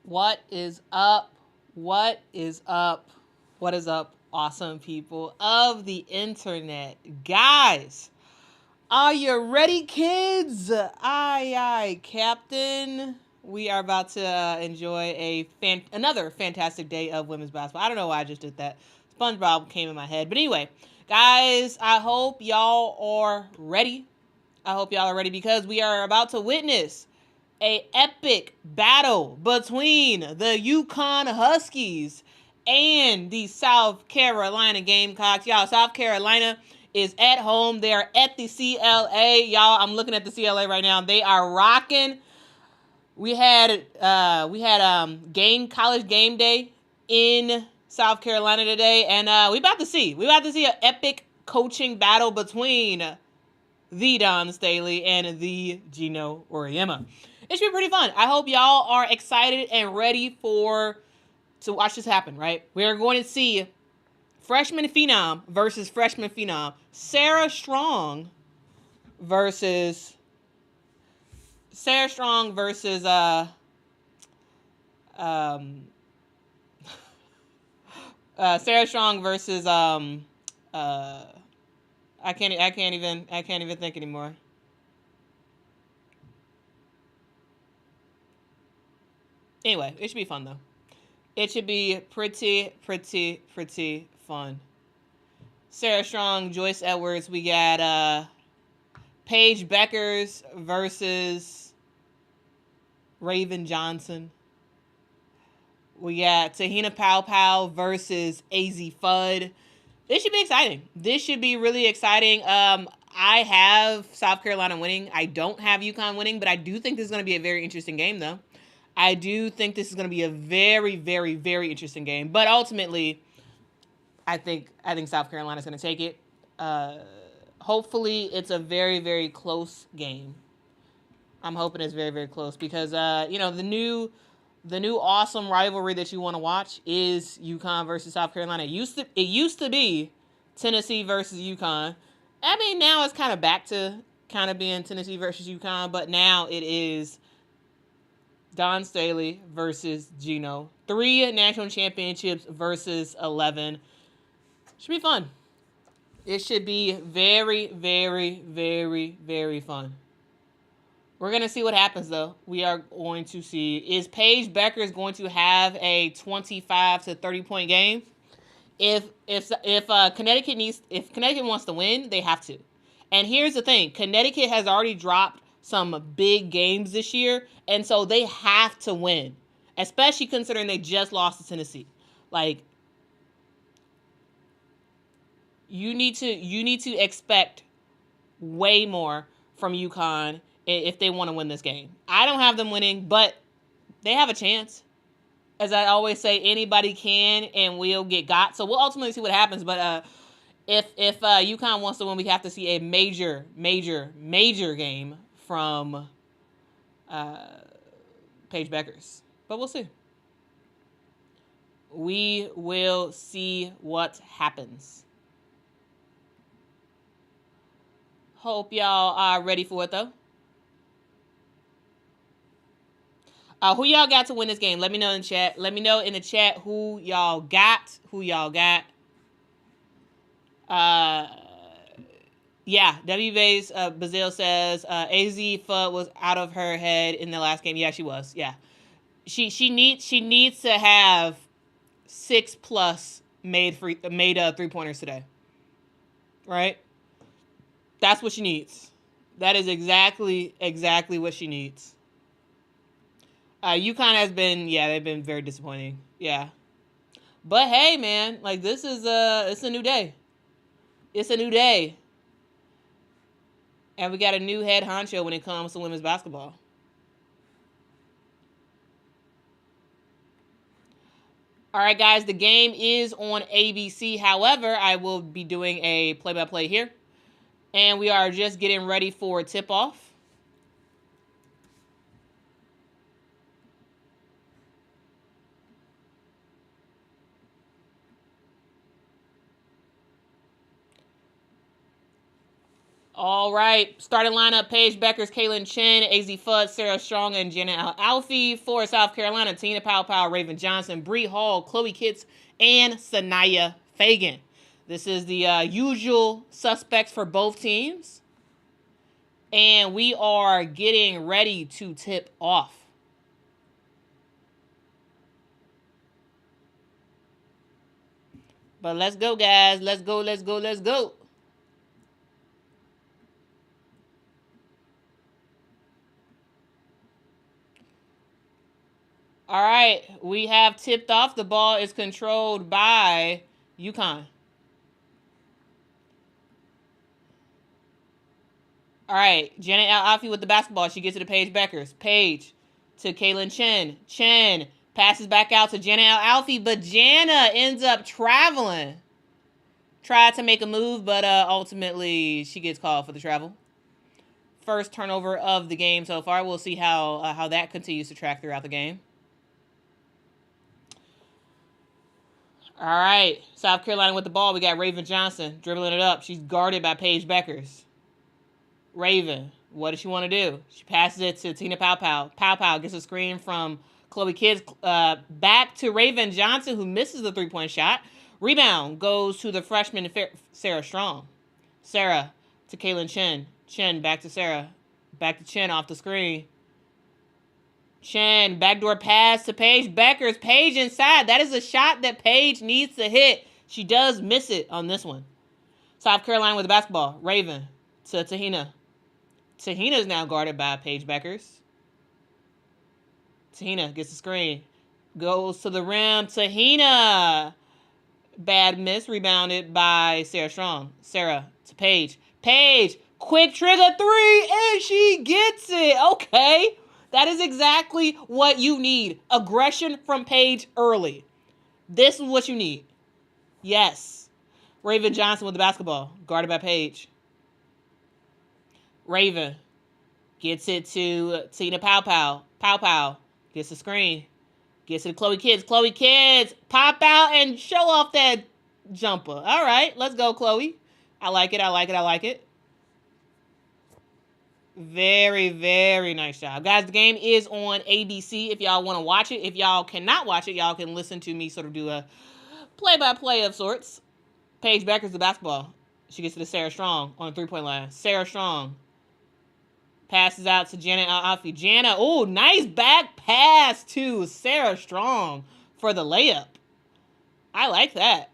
What is up? What is up? What is up, awesome people of the internet? Guys, are you ready, kids? Aye, Captain. We are about to enjoy another fantastic day of women's basketball. I don't know why I just did that. SpongeBob came in my head. But anyway, guys, I hope y'all are ready. I hope y'all are ready because we are about to witness a epic battle between the UConn Huskies and the South Carolina Gamecocks. Y'all, South Carolina is at home. They are at the CLA. Y'all, I'm looking at the CLA right now. They are rocking. We had college game day in South Carolina today, and we about to see an epic coaching battle between the Don Staley and the Gino Auriemma. It should be pretty fun. I hope y'all are excited and ready to watch this happen, right? We're going to see freshman phenom versus freshman phenom. Sarah Strong versus Sarah Strong versus I can't even think anymore. Anyway, it should be fun though. It should be pretty fun. Sarah Strong, Joyce Edwards. We got Paige Beckers versus Raven Johnson. We got Tahina Pow versus AZ Fudd. This should be exciting. This should be really exciting. I have South Carolina winning. I don't have UConn winning, but I do think this is going to be a very interesting game, though. I do think this is going to be a very interesting game. But ultimately, I think South Carolina is going to take it. Hopefully, it's a very close game. I'm hoping it's very close because the new awesome rivalry that you want to watch is UConn versus South Carolina. It used to be Tennessee versus UConn. I mean, now it's kind of back to kind of being Tennessee versus UConn, but now it is Don Staley versus Gino. 3 national championships versus 11. Should be fun. It should be very fun. We're going to see what happens, though. We are going to see. Is Paige Beckers going to have a 25 to 30 point game? If Connecticut wants to win, they have to. And here's the thing. Connecticut has already dropped some big games this year, and so they have to win, especially considering they just lost to Tennessee. Like, you need to expect way more from UConn if they want to win this game. I don't have them winning, but they have a chance. As I always say, anybody can and will get got. So we'll ultimately see what happens. But if UConn wants to win, we have to see a major game from Paige Beckers. But we'll see. We will see what happens. Hope y'all are ready for it, though. Who y'all got to win this game? Let me know in the chat. Let me know in the chat who y'all got. Yeah, W. Vase Bazil says AZ Fudd was out of her head in the last game. Yeah, she was. Yeah, she needs to have 6+ made 3-pointers today. Right? That's what she needs. That is exactly what she needs. UConn has been, they've been very disappointing. Yeah. But hey, man, like this is it's a new day. It's a new day. And we got a new head honcho when it comes to women's basketball. All right, guys, the game is on ABC. However, I will be doing a play-by-play here. And we are just getting ready for tip-off. All right. Starting lineup: Paige Beckers, Kaylin Chen, AZ Fudd, Sarah Strong, and Jenna Alfie. For South Carolina: Tina Powell, Raven Johnson, Bree Hall, Chloe Kitts, and Sanaya Fagan. This is the usual suspects for both teams. And we are getting ready to tip off. But let's go, guys. Let's go, let's go, let's go. All right. We have tipped off. The ball is controlled by UConn. All right. Janet Alfie with the basketball. She gets it to Paige Beckers. Paige to Kaylin Chen. Chen passes back out to Janet Alfie, but Jana ends up traveling. Tried to make a move, but ultimately she gets called for the travel. First turnover of the game so far. We'll see how that continues to track throughout the game. All right, South Carolina with the ball. We got Raven Johnson dribbling it up. She's guarded by Paige Beckers. Raven, what does she want to do? She passes it to Tina Powell. Powell gets a screen from Chloe Kitts. Back to Raven Johnson, who misses the three-point shot. Rebound goes to the freshman Sarah Strong. Sarah to Kaylin Chen. Chen back to Sarah. Back to Chen off the screen. Chen, backdoor pass to Paige Beckers. Paige inside. That is a shot that Paige needs to hit. She does miss it on this one. South Carolina with the basketball. Raven to Tahina. Tahina is now guarded by Paige Beckers. Tahina gets the screen. Goes to the rim. Tahina. Bad miss. Rebounded by Sarah Strong. Sarah to Paige. Paige. Quick trigger three. And she gets it. Okay. That is exactly what you need. Aggression from Paige early. This is what you need. Yes. Raven Johnson with the basketball. Guarded by Paige. Raven gets it to Tina Powell. Powell gets the screen. Gets it to Chloe Kitts. Chloe Kitts. Pop out and show off that jumper. All right. Let's go, Chloe. I like it. I like it. I like it. Very, very nice job. Guys, the game is on ABC if y'all want to watch it. If y'all cannot watch it, y'all can listen to me sort of do a play-by-play of sorts. Paige Beckers the basketball. She gets to the Sarah Strong on the three-point line. Sarah Strong passes out to Janet Alfie. Jana, oh, nice back pass to Sarah Strong for the layup. I like that.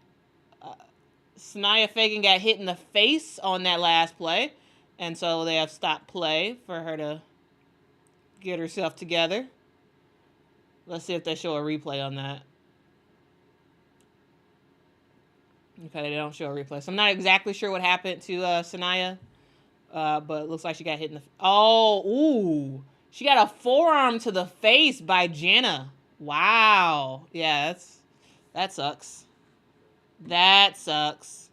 Sanaya Fagan got hit in the face on that last play. And so they have stopped play for her to get herself together. Let's see if they show a replay on that. Okay, they don't show a replay. So I'm not exactly sure what happened to Sanaya. But it looks like she got hit in the... Oh, ooh. She got a forearm to the face by Jana. Wow. Yeah, that sucks. That sucks.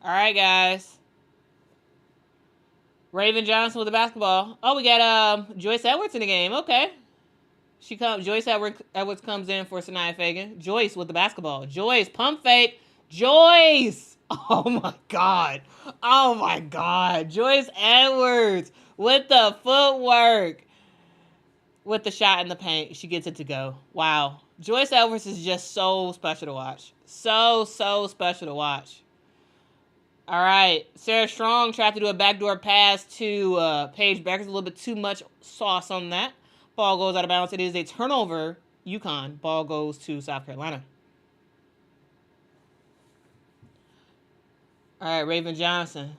All right, guys. Raven Johnson with the basketball. Oh, we got Joyce Edwards in the game. Okay. Joyce Edwards comes in for Sanaya Fagan. Joyce with the basketball. Joyce, pump fake. Joyce. Oh, my God. Oh, my God. Joyce Edwards with the footwork. With the shot in the paint. She gets it to go. Wow. Joyce Edwards is just so special to watch. So special to watch. All right. Sarah Strong tried to do a backdoor pass to Paige Beckers. A little bit too much sauce on that. Ball goes out of bounds. It is a turnover. UConn. Ball goes to South Carolina. All right. Raven Johnson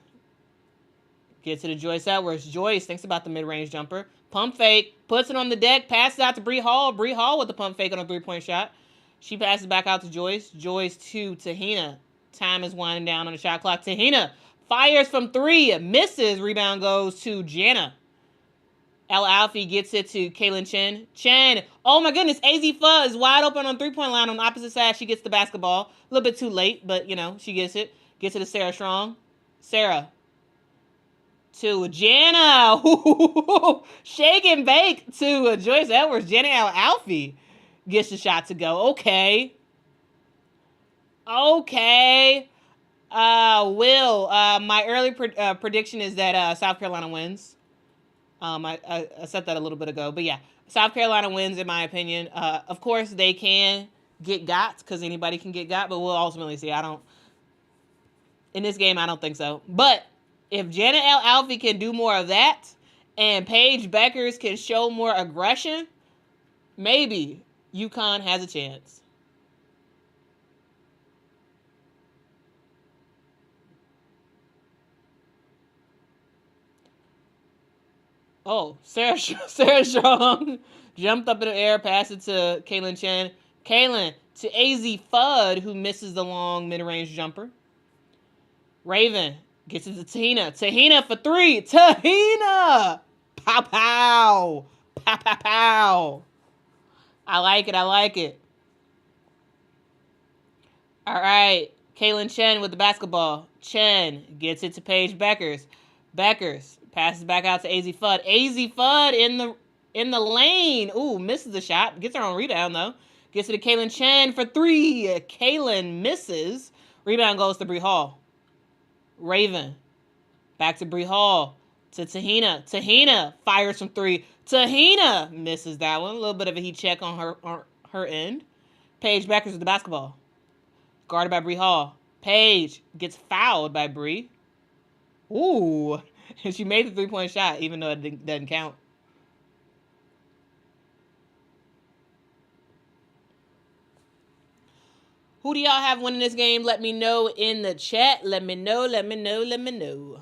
gets it to Joyce Edwards. Joyce thinks about the mid-range jumper. Pump fake. Puts it on the deck. Passes out to Bree Hall. Bree Hall with the pump fake on a three-point shot. She passes back out to Joyce. Joyce to Tahina. Time is winding down on the shot clock. Tahina fires from three. Misses. Rebound goes to Jana. Alfie gets it to Kaylin Chen. Chen. Oh, my goodness. AZ Fudd is wide open on three-point line on the opposite side. She gets the basketball. A little bit too late, but, she gets it. Gets it to Sarah Strong. Sarah. To Jana. Shake and bake to Joyce Edwards. Jana Alfie gets the shot to go. Okay. Okay. My early prediction is that South Carolina wins. I said that a little bit ago, but yeah, South Carolina wins in my opinion. Of course, they can get got because anybody can get got, but we'll ultimately see. In this game, I don't think so. But if Janet Alfie can do more of that and Paige Beckers can show more aggression, maybe UConn has a chance. Oh, Sarah Strong jumped up in the air, passed it to Kaylin Chen. Kaylin to AZ Fudd, who misses the long mid-range jumper. Raven gets it to Tahina. Tahina for three. Tahina! Pow, pow. Pow, pow, pow. I like it. I like it. All right. Kaylin Chen with the basketball. Chen gets it to Paige Beckers. Beckers passes back out to AZ Fudd. AZ Fudd in the lane. Ooh, misses the shot. Gets her own rebound, though. Gets it to Kaylin Chen for three. Kaylin misses. Rebound goes to Bree Hall. Raven. Back to Bree Hall. To Tahina. Tahina fires from three. Tahina misses that one. A little bit of a heat check on her end. Paige Beckers with the basketball. Guarded by Bree Hall. Paige gets fouled by Bree. Ooh. And she made the 3-point shot, even though it doesn't count. Who do y'all have winning this game? Let me know in the chat. Let me know.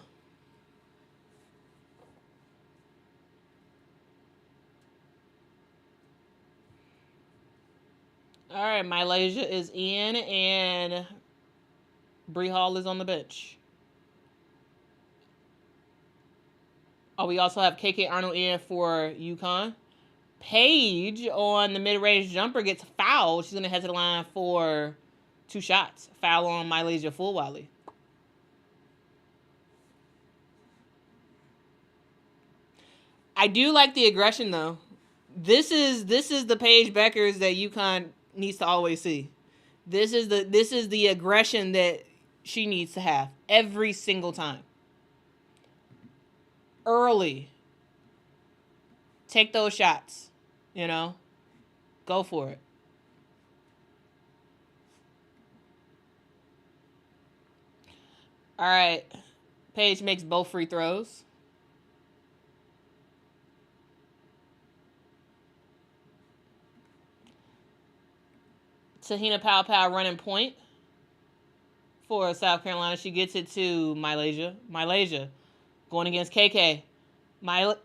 All right, Malaysia is in, and Bree Hall is on the bench. Oh, we also have KK Arnold in for UConn. Paige on the mid-range jumper gets fouled. She's going to head to the line for 2 shots. Foul on Malaysia Fulwiley. I do like the aggression, though. This is the Paige Beckers that UConn needs to always see. This is the aggression that she needs to have every single time. Early. Take those shots. You know? Go for it. All right. Paige makes both free throws. Tahina Pow running point for South Carolina. She gets it to Malaysia. Malaysia going against KK. Malaysia.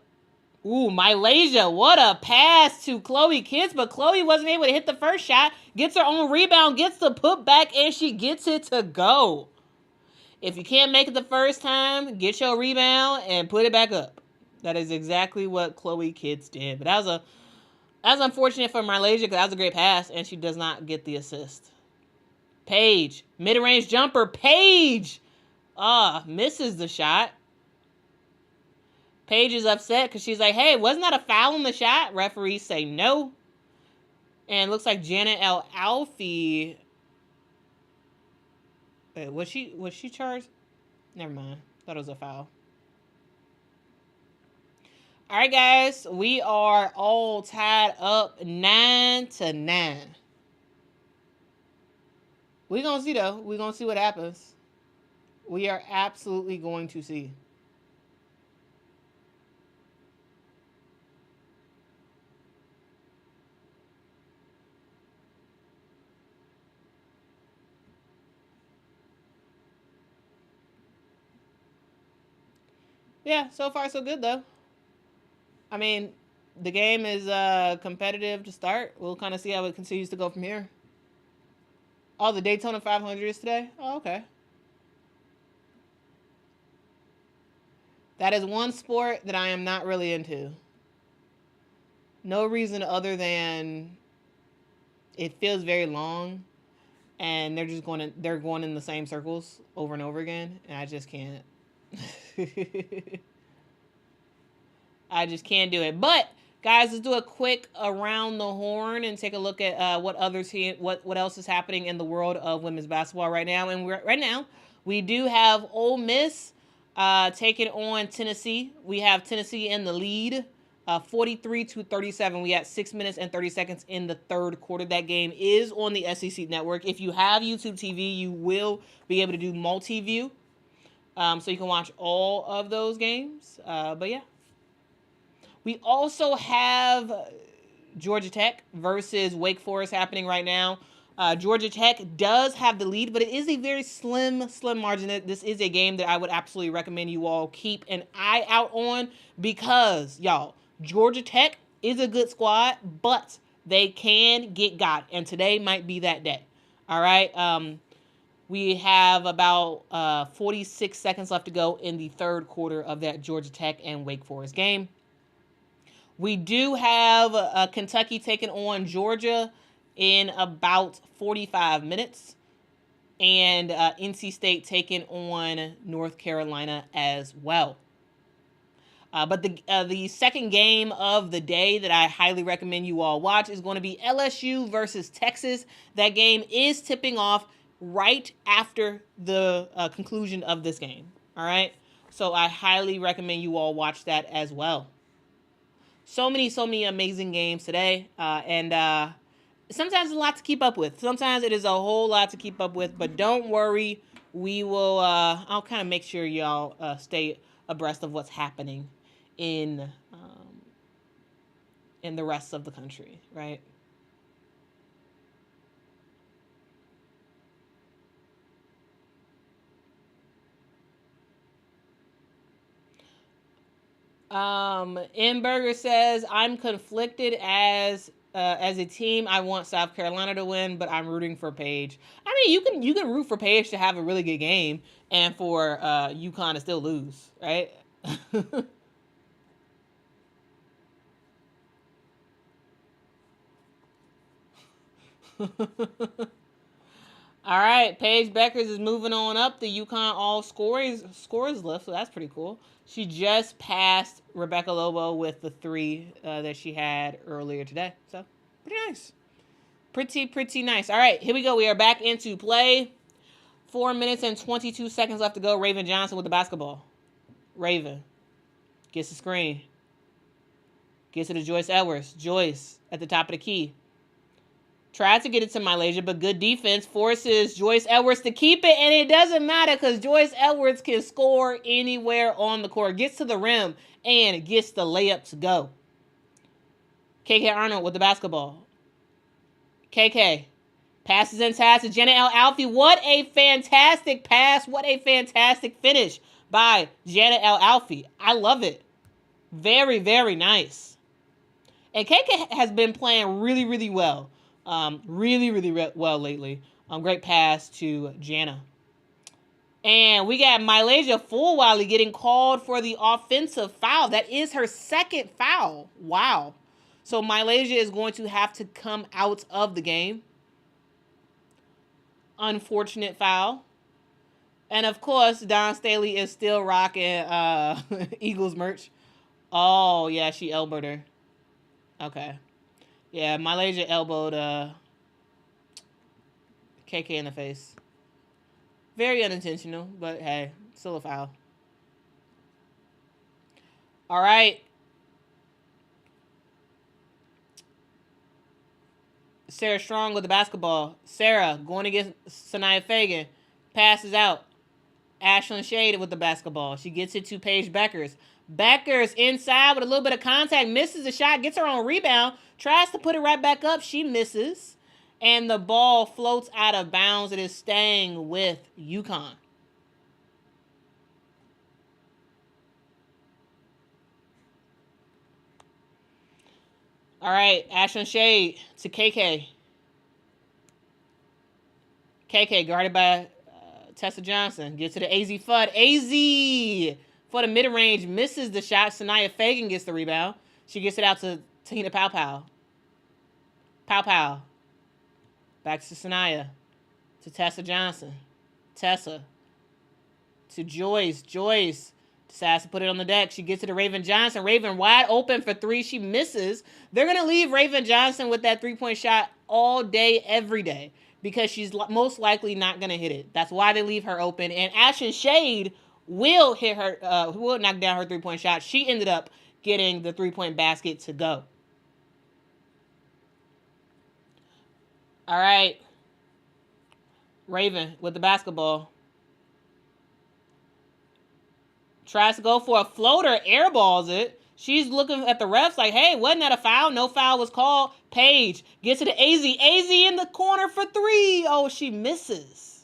What a pass to Chloe Kitts, but Chloe wasn't able to hit the first shot. Gets her own rebound, gets the put back, and she gets it to go. If you can't make it the first time, get your rebound and put it back up. That is exactly what Chloe Kitts did. But that was unfortunate for Malaysia because that was a great pass, and she does not get the assist. Paige, mid-range jumper. Paige misses the shot. Paige is upset because she's like, hey, wasn't that a foul on the shot? Referees say no. And it looks like Janet Alfie. Wait, was she charged? Never mind. Thought it was a foul. All right, guys. We are all tied up 9-9. We're going to see, though. We're going to see what happens. We are absolutely going to see. Yeah, so far so good, though. I mean, the game is competitive to start. We'll kind of see how it continues to go from here. Oh, the Daytona 500 is today? Oh, okay. That is one sport that I am not really into. No reason other than it feels very long, and they're going in the same circles over and over again, and I just can't. I just can't do it. But Guys, let's do a quick around the horn and take a look at what else is happening in the world of women's basketball right now. And right now we do have Ole Miss taking on Tennessee. We have Tennessee in the lead, 43-37. We had 6 minutes and 30 seconds in the third quarter. That game is on the SEC Network. If you have YouTube TV, you will be able to do multi-view, so you can watch all of those games. But yeah. We also have Georgia Tech versus Wake Forest happening right now. Georgia Tech does have the lead, but it is a very slim margin. This is a game that I would absolutely recommend you all keep an eye out on because, y'all, Georgia Tech is a good squad, but they can get got, and today might be that day. All right? We have about 46 seconds left to go in the third quarter of that Georgia Tech and Wake Forest game. We do have Kentucky taking on Georgia in about 45 minutes. And NC State taking on North Carolina as well. But the second game of the day that I highly recommend you all watch is going to be LSU versus Texas. That game is tipping off right after the conclusion of this game. All right? So I highly recommend you all watch that as well. So many amazing games today, and sometimes it's a lot to keep up with. Sometimes it is a whole lot to keep up with, but don't worry. We will, I'll kind of make sure y'all stay abreast of what's happening in the rest of the country, right? Burger says, I'm conflicted as a team. I want South Carolina to win, but I'm rooting for Paige. I mean, you can root for Paige to have a really good game and for UConn to still lose, right? All right, Paige Beckers is moving on up the UConn all scorers list, so that's pretty cool. She just passed Rebecca Lobo with the 3 that she had earlier today, so pretty nice. Pretty nice. All right, here we go. We are back into play. 4 minutes and 22 seconds left to go. Raven Johnson with the basketball. Raven gets the screen. Gets it to Joyce Edwards. Joyce at the top of the key. Tries to get it to Malaysia, but good defense forces Joyce Edwards to keep it, and it doesn't matter because Joyce Edwards can score anywhere on the court. Gets to the rim and gets the layup to go. KK Arnold with the basketball. KK passes inside to Jenna L. Alfie. What a fantastic pass. What a fantastic finish by Jenna L. Alfie. I love it. Very, very nice. And KK has been playing really well. Really well lately. Great pass to Jana. And we got Malaysia Fulwiley getting called for the offensive foul. That is her second foul. Wow. So Malaysia is going to have to come out of the game. Unfortunate foul. And of course, Don Staley is still rocking Eagles merch. Oh, yeah, she elbowed her. Okay. Yeah, Malaysia elbowed KK in the face. Very unintentional, but hey, still a foul. All right. Sarah Strong with the basketball. Sarah going against Sanaya Fagan. Passes out. Ashlyn Shade with the basketball. She gets it to Paige Beckers. Beckers inside with a little bit of contact. Misses the shot. Gets her own rebound. Tries to put it right back up. She misses. And the ball floats out of bounds. It is staying with UConn. All right. Ashlyn Shade to KK. KK guarded by Tessa Johnson. Gets to the AZ Fudd. AZ for the mid-range. Misses the shot. Sanaya Fagan gets the rebound. She gets it out to Tahina Powpow. Powpow. Back to Sanaya. To Tessa Johnson. Tessa. To Joyce. Joyce decides to put it on the deck. She gets it to Raven Johnson. Raven wide open for three. She misses. They're going to leave Raven Johnson with that three-point shot all day, every day, because she's most likely not going to hit it. That's why they leave her open. And Ashton Shade will hit her, will knock down her three-point shot. She ended up getting the three-point basket to go. All right. Raven with the basketball. Tries to go for a floater, airballs it. She's looking at the refs like, hey, wasn't that a foul? No foul was called. Paige gets it to AZ. AZ in the corner for three. Oh, she misses.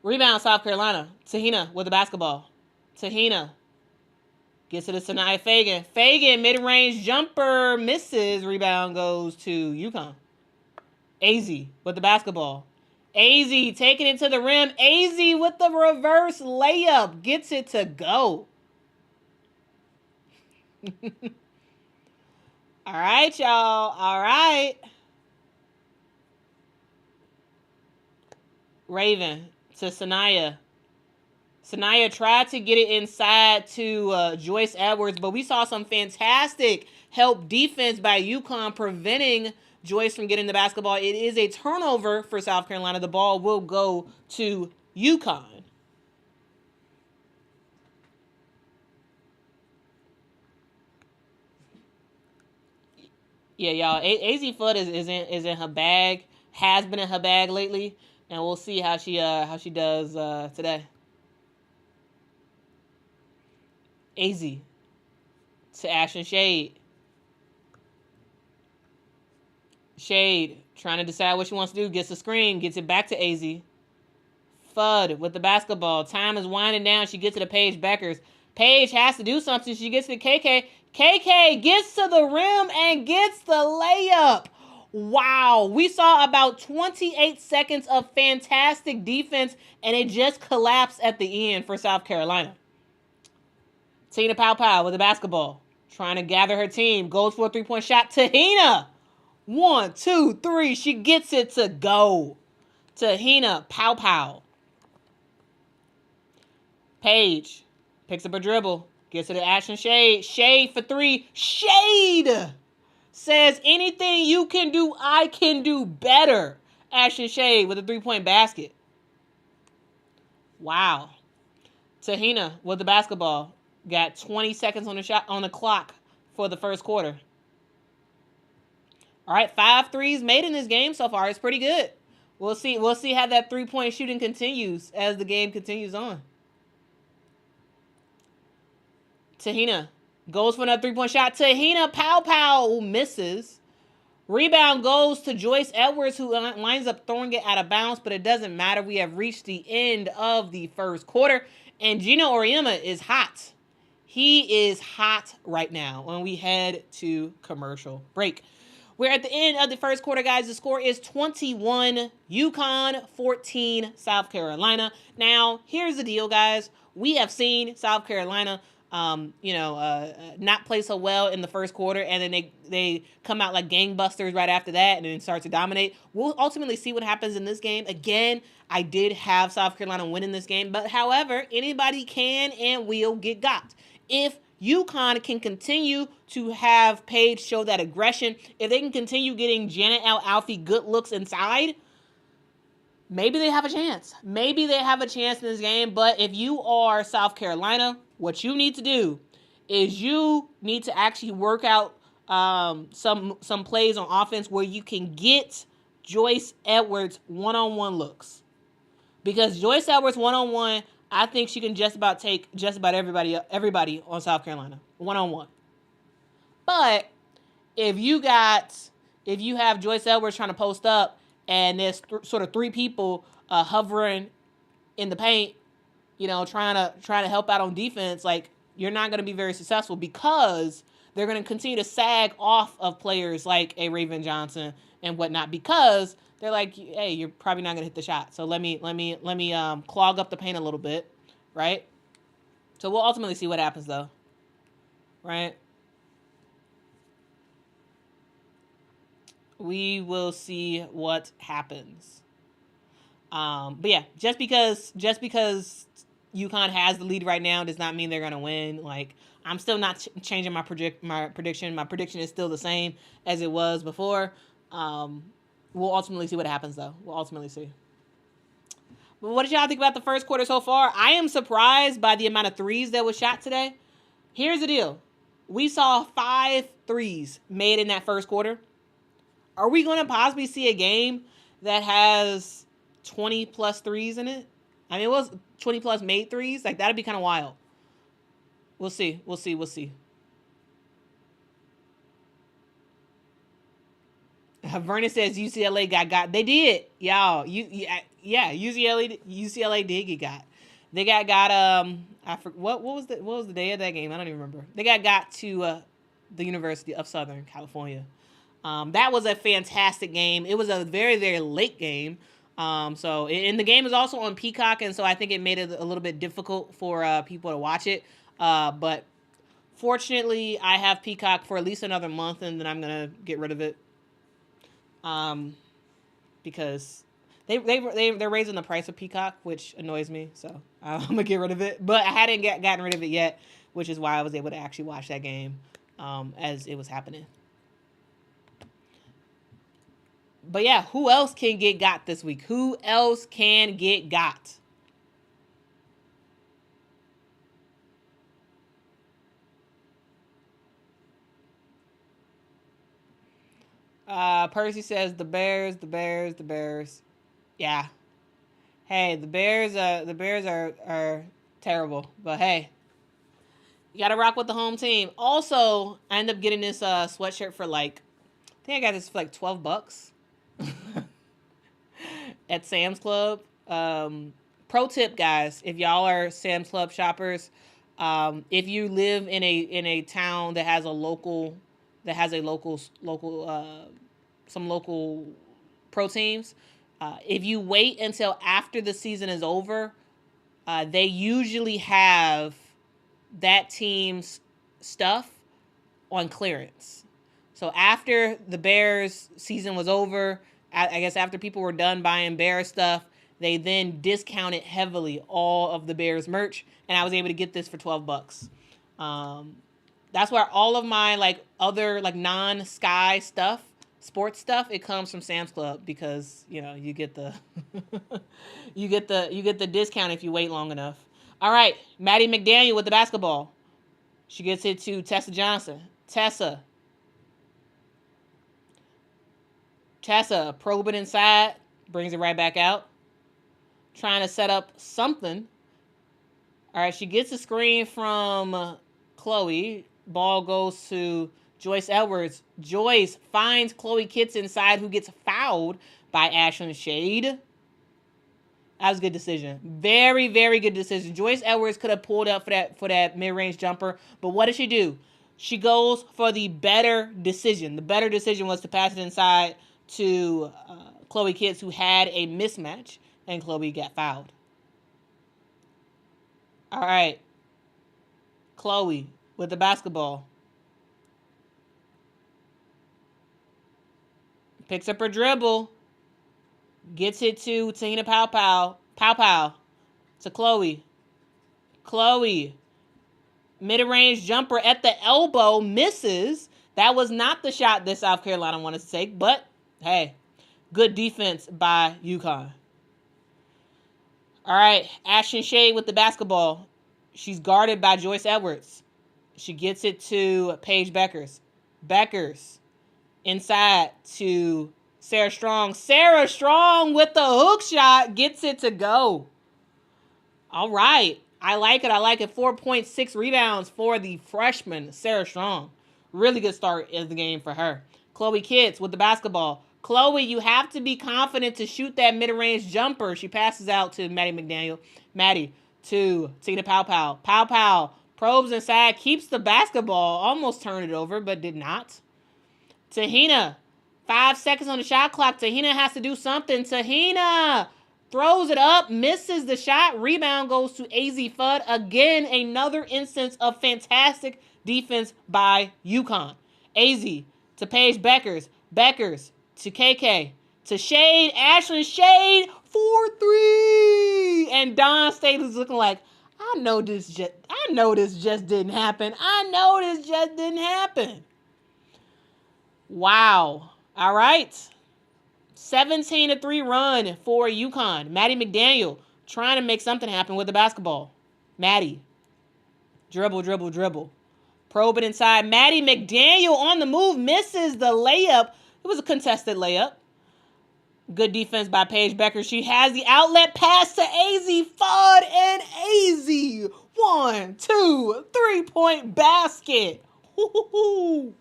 Rebound, South Carolina. Tahina with the basketball. Tahina gets it to Sanaya Fagan. Fagan, mid-range jumper, misses. Rebound goes to UConn. AZ with the basketball. AZ taking it to the rim. AZ with the reverse layup. Gets it to go. All right, y'all. All right. Raven to Sanaya. Sanaya tried to get it inside to Joyce Edwards, but we saw some fantastic help defense by UConn preventing Joyce from getting the basketball. It is a turnover for South Carolina. The ball will go to UConn. Yeah, y'all. AZ Flood is in her bag. Has been in her bag lately, and we'll see how she does today. AZ to Ashton Shade. Shade trying to decide what she wants to do. Gets the screen. Gets it back to AZ. Fudd with the basketball. Time is winding down. She gets to the Paige Beckers. Paige has to do something. She gets to KK. KK gets to the rim and gets the layup. Wow. We saw about 28 seconds of fantastic defense, and it just collapsed at the end for South Carolina. Tina Pow with the basketball. Trying to gather her team. Goes for a three-point shot. Tahina. 1, 2, 3. She gets it to go. Tahina Pow. Paige picks up a dribble. Gets it to Ashton Shade. Shade for three. Shade says, anything you can do, I can do better. Ashton Shade with a three-point basket. Wow. Tahina with the basketball. Got 20 seconds on the clock for the first quarter. All right, 5 threes made in this game so far. It's pretty good. We'll see how that three-point shooting continues as the game continues on. Tahina goes for another three-point shot. Tahina Pow misses. Rebound goes to Joyce Edwards, who winds up throwing it out of bounds, but it doesn't matter. We have reached the end of the first quarter, and Gino Auriemma is hot. He is hot right now when we head to commercial break. We're at the end of the first quarter, guys. The score is 21 UConn, 14 South Carolina. Now, here's the deal, guys. We have seen South Carolina not play so well in the first quarter, and then they come out like gangbusters right after that and then start to dominate. We'll ultimately see what happens in this game. Again, I did have South Carolina winning this game, but however, anybody can and will get got. If UConn can continue to have Paige show that aggression, if they can continue getting Janet Alfie good looks inside, maybe they have a chance. Maybe they have a chance in this game, but if you are South Carolina, what you need to do is you need to actually work out some plays on offense where you can get Joyce Edwards one-on-one looks. Because Joyce Edwards one-on-one, I think she can just about take just about everybody on South Carolina one-on-one. But if you have Joyce Edwards trying to post up and there's sort of three people hovering in the paint, trying to help out on defense, like, you're not going to be very successful because they're going to continue to sag off of players like a Raven Johnson and whatnot, because they're like, hey, you're probably not going to hit the shot. So let me clog up the paint a little bit, right? So we'll ultimately see what happens, though, right? We will see what happens. But yeah, just because UConn has the lead right now does not mean they're going to win. Like, I'm still not changing my prediction. My prediction is still the same as it was before. We'll ultimately see what happens, though. We'll ultimately see. But what did y'all think about the first quarter so far? I am surprised by the amount of threes that was shot today. Here's the deal. We saw 5 threes made in that first quarter. Are we going to possibly see a game that has 20 plus threes in it? I mean, it was 20 plus made threes. Like, that'd be kind of wild. We'll see. We'll see. Vernon says UCLA got. They did, y'all. UCLA did get got. They got. What was the day of that game? I don't even remember. They got to the University of Southern California. That was a fantastic game. It was a very, very late game. And the game is also on Peacock, and so I think it made it a little bit difficult for people to watch it. But fortunately, I have Peacock for at least another month, and then I'm gonna get rid of it. Because they're raising the price of Peacock, which annoys me. So I'm gonna get rid of it. But I hadn't gotten rid of it yet, which is why I was able to actually watch that game as it was happening. But yeah, who else can get got this week? Who else can get got? Percy says the Bears. Yeah. Hey, the Bears are terrible, but hey, you gotta rock with the home team. Also, I ended up getting this sweatshirt for I think I got this for $12 at Sam's Club. Pro tip, guys, if y'all are Sam's Club shoppers, if you live in a town that has some local pro teams, if you wait until after the season is over, they usually have that team's stuff on clearance. So after the Bears season was over, I guess after people were done buying Bears stuff, they then discounted heavily all of the Bears merch, and I was able to get this for $12. That's where all of my other non-Sky stuff, sports stuff, it comes from Sam's Club, because you get the you get the discount if you wait long enough. All right, Maddie McDaniel with the basketball. She gets it to Tessa Johnson. Tessa probing inside, brings it right back out, trying to set up something. All right, she gets a screen from Chloe. Ball goes to Joyce Edwards. Joyce finds Chloe Kitts inside, who gets fouled by Ashlyn Shade. That was a good decision. Very, very good decision. Joyce Edwards could have pulled up for that mid-range jumper, but what did she do? She goes for the better decision. The better decision was to pass it inside to Chloe Kitts, who had a mismatch, and Chloe got fouled. All right. Chloe with the basketball. Picks up her dribble. Gets it to Tahina Pow Pow to Chloe. Chloe. Mid-range jumper at the elbow. Misses. That was not the shot that South Carolina wanted to take, but hey, good defense by UConn. All right, Ashlyn Shade with the basketball. She's guarded by Joyce Edwards. She gets it to Paige Beckers. Beckers inside to Sarah Strong. Sarah Strong with the hook shot gets it to go. All right. I like it. 4.6 rebounds for the freshman, Sarah Strong. Really good start in the game for her. Chloe Kitts with the basketball. Chloe, you have to be confident to shoot that mid-range jumper. She passes out to Maddie McDaniel. Maddie to Tina Pow Pow. Pow Pow probes inside, keeps the basketball, almost turned it over, but did not. Tahina, 5 seconds on the shot clock. Tahina has to do something. Tahina throws it up, misses the shot. Rebound goes to AZ Fudd. Again, another instance of fantastic defense by UConn. AZ to Paige Beckers. Beckers to KK. To Shade. Ashlyn Shade. 4-3. And Dawn Staley's looking like, I know this just didn't happen. I know this just didn't happen. Wow. All right. 17-3 run for UConn. Maddie McDaniel trying to make something happen with the basketball. Maddie. Dribble, dribble, dribble. Probe it inside. Maddie McDaniel on the move. Misses the layup. It was a contested layup. Good defense by Paige Becker. She has the outlet pass to AZ Fudd, and AZ 1, 2, 3-point basket. Woo-hoo-hoo.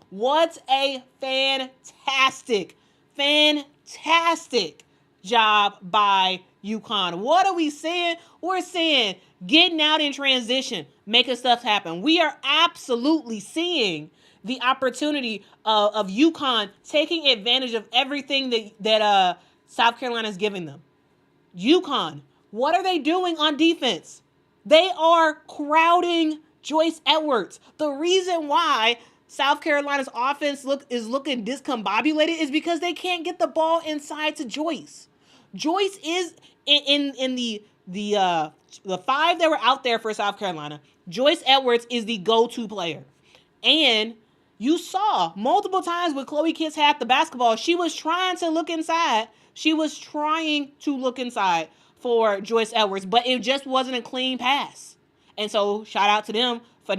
What a fantastic job by UConn. What are we saying? We're saying getting out in transition, making stuff happen. We are absolutely seeing the opportunity of UConn taking advantage of everything that South Carolina is giving them. UConn, what are they doing on defense? They are crowding Joyce Edwards. The reason why South Carolina's offense is looking discombobulated is because they can't get the ball inside to Joyce. Joyce is in the five that were out there for South Carolina. Joyce Edwards is the go-to player. And you saw multiple times when Chloe Kitts had the basketball, she was trying to look inside. She was trying to look inside for Joyce Edwards, but it just wasn't a clean pass. And so shout out to her for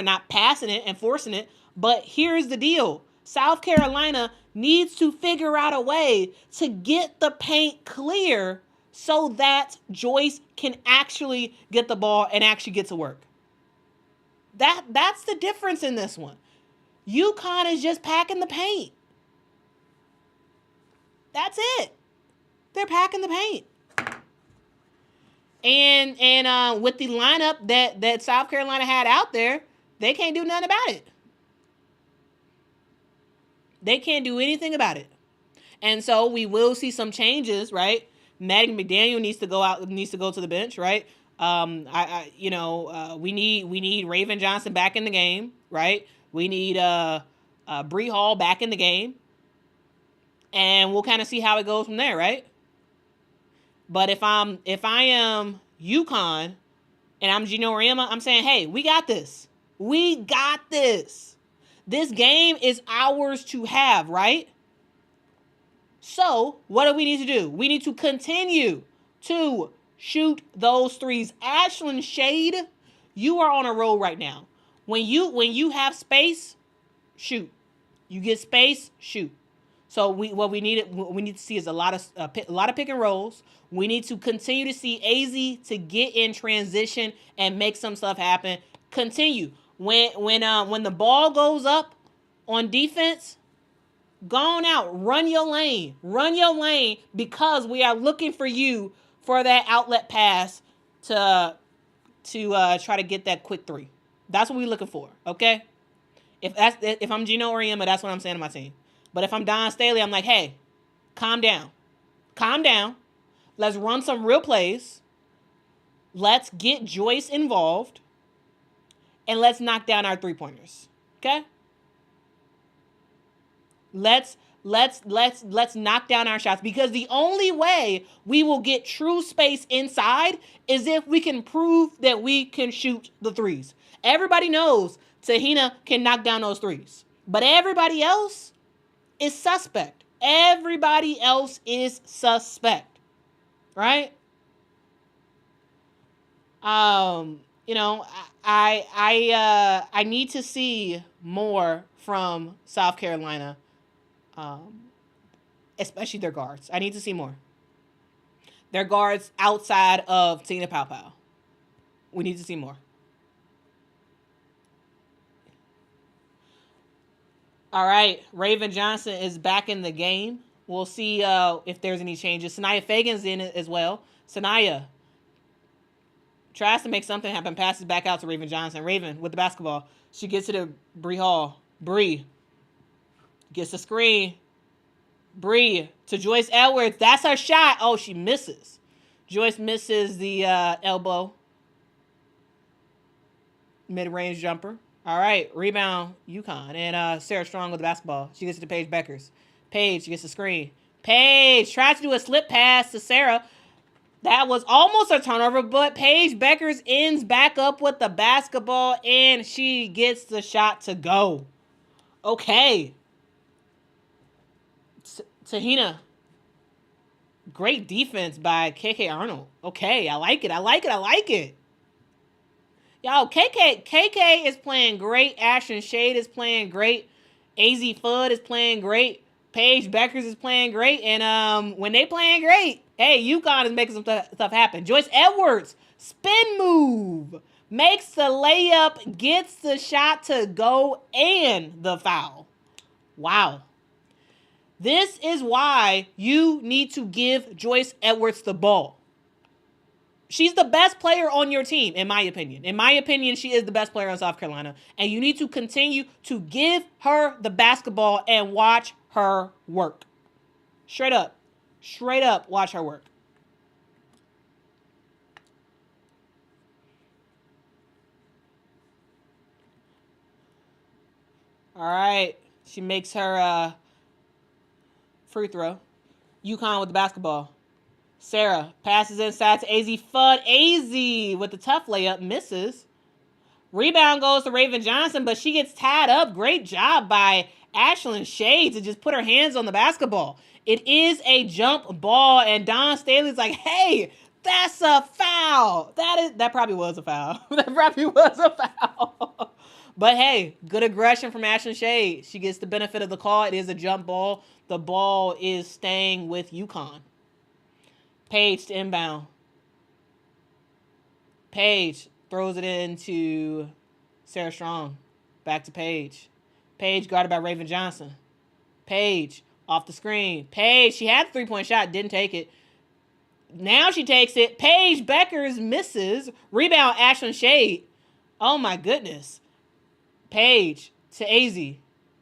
not passing it and forcing it. But here's the deal. South Carolina needs to figure out a way to get the paint clear so that Joyce can actually get the ball and actually get to work. That's the difference in this one. UConn is just packing the paint. That's it. They're packing the paint. And with the lineup that South Carolina had out there, they can't do nothing about it. They can't do anything about it. And so we will see some changes, right? Maddie McDaniel needs to go to the bench, right? We need Raven Johnson back in the game, right? We need Bree Hall back in the game. And we'll kind of see how it goes from there, right? But if I am UConn and I'm Gino Auriemma, I'm saying, hey, we got this. We got this. This game is ours to have, right? So what do we need to do? We need to continue to shoot those threes. Ashlyn Shade, you are on a roll right now. When you have space, shoot. You get space, shoot. So what we need to see is a lot of pick and rolls. We need to continue to see AZ to get in transition and make some stuff happen. Continue when the ball goes up on defense, go on out, run your lane because we are looking for you for that outlet pass to try to get that quick three. That's what we're looking for. Okay, if I'm Gino Auriemma, that's what I'm saying to my team. But if I'm Don Staley, I'm like, hey, calm down. Let's run some real plays. Let's get Joyce involved. And let's knock down our 3-pointers. Okay? Let's knock down our shots, because the only way we will get true space inside is if we can prove that we can shoot the threes. Everybody knows Tahina can knock down those threes. But everybody else is suspect. Everybody else is suspect. Right? I need to see more from South Carolina, especially their guards. I need to see more. Their guards outside of Tina Paopao. We need to see more. All right, Raven Johnson is back in the game. We'll see if there's any changes. Sanaya Fagan's in it as well. Sanaya tries to make something happen, passes back out to Raven Johnson. Raven with the basketball. She gets it to Bree Hall. Bree gets the screen. Bree to Joyce Edwards. That's her shot. Oh, she misses. Joyce misses the elbow. Mid-range jumper. All right, rebound UConn. And Sarah Strong with the basketball. She gets it to Paige Beckers. Paige gets the screen. Paige tries to do a slip pass to Sarah. That was almost a turnover, but Paige Beckers ends back up with the basketball, and she gets the shot to go. Okay. Tahina. Great defense by KK Arnold. Okay, I like it. I like it. I like it. Yo, KK is playing great. Ashton Shade is playing great. AZ Fudd is playing great. Paige Beckers is playing great. And when they playing great, hey, UConn is making some stuff happen. Joyce Edwards, spin move. Makes the layup, gets the shot to go, and the foul. Wow. This is why you need to give Joyce Edwards the ball. She's the best player on your team, in my opinion. In my opinion, she is the best player in South Carolina. And you need to continue to give her the basketball and watch her work. Straight up. Straight up, watch her work. All right. She makes her free throw. UConn with the basketball. Sarah passes inside to AZ Fudd. AZ with the tough layup, misses. Rebound goes to Raven Johnson, but she gets tied up. Great job by Ashlyn Shade to just put her hands on the basketball. It is a jump ball, and Dawn Staley's like, hey, that's a foul. That probably was a foul. That probably was a foul. But hey, good aggression from Ashlyn Shade. She gets the benefit of the call. It is a jump ball. The ball is staying with UConn. Paige to inbound. Paige throws it into Sarah Strong. Back to Paige. Paige guarded by Raven Johnson. Paige off the screen. Paige, she had the 3-point shot, didn't take it. Now she takes it. Paige Beckers misses. Rebound Ashlyn Shade. Oh my goodness. Paige to AZ.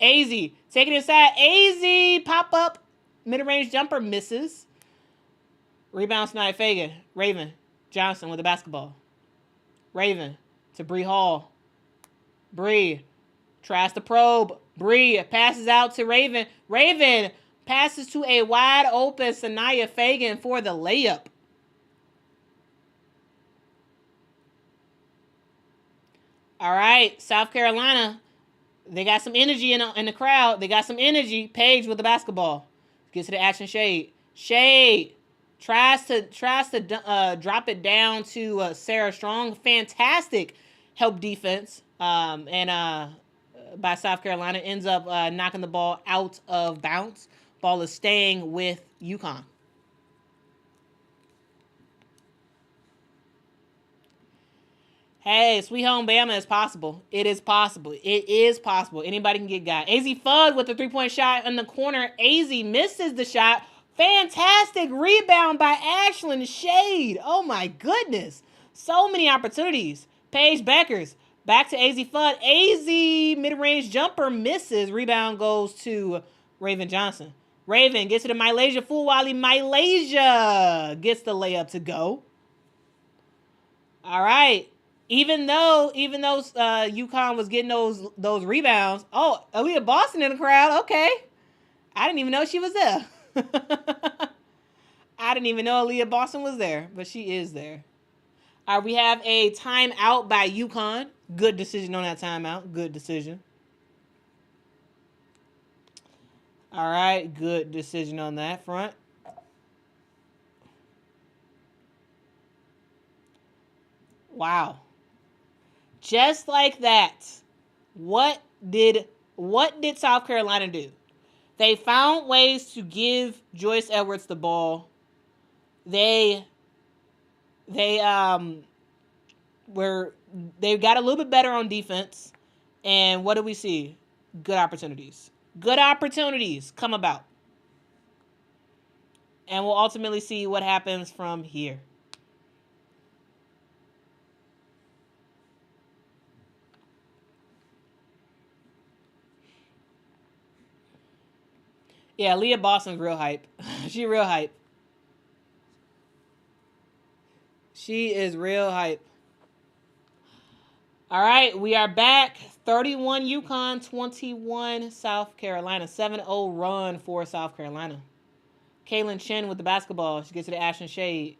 AZ taking it inside. AZ pop up. Mid-range jumper misses. Rebound Snia Fagan. Raven Johnson with the basketball. Raven to Bree Hall. Bree tries to probe. Bree passes out to Raven. Raven passes to a wide open Sania Fagan for the layup. All right, South Carolina. They got some energy in the crowd. They got some energy. Paige with the basketball. Gets to the action. Shade. Shade tries to drop it down to Sarah Strong. Fantastic help defense. By South Carolina. Ends up knocking the ball out of bounds. Ball is staying with UConn. Hey, Sweet Home Bama is possible. It is possible. It is possible. Anybody can get got. AZ Fudd with the 3-point shot in the corner. AZ misses the shot. Fantastic rebound by Ashlyn Shade. Oh my goodness. So many opportunities. Paige Beckers. Back to AZ Fudd. AZ mid-range jumper misses. Rebound goes to Raven Johnson. Raven gets it to Malaysia Fulwali. Malaysia gets the layup to go. All right. Even though UConn was getting those rebounds. Oh, Aaliyah Boston in the crowd. Okay. I didn't even know she was there. I didn't even know Aaliyah Boston was there, but she is there. All right, we have a timeout by UConn. Good decision on that timeout. Good decision. All right, good decision on that front. Wow. Just like that. What did South Carolina do? They found ways to give Joyce Edwards the ball. They got a little bit better on defense. And what do we see? Good opportunities. Good opportunities come about. And we'll ultimately see what happens from here. Yeah, Leah Boston's real hype. She real hype. She is real hype. All right, we are back. 31 UConn, 21 South Carolina. 7-0 run for South Carolina. Kaylin Chen with the basketball. She gets to the Ashlyn Shade.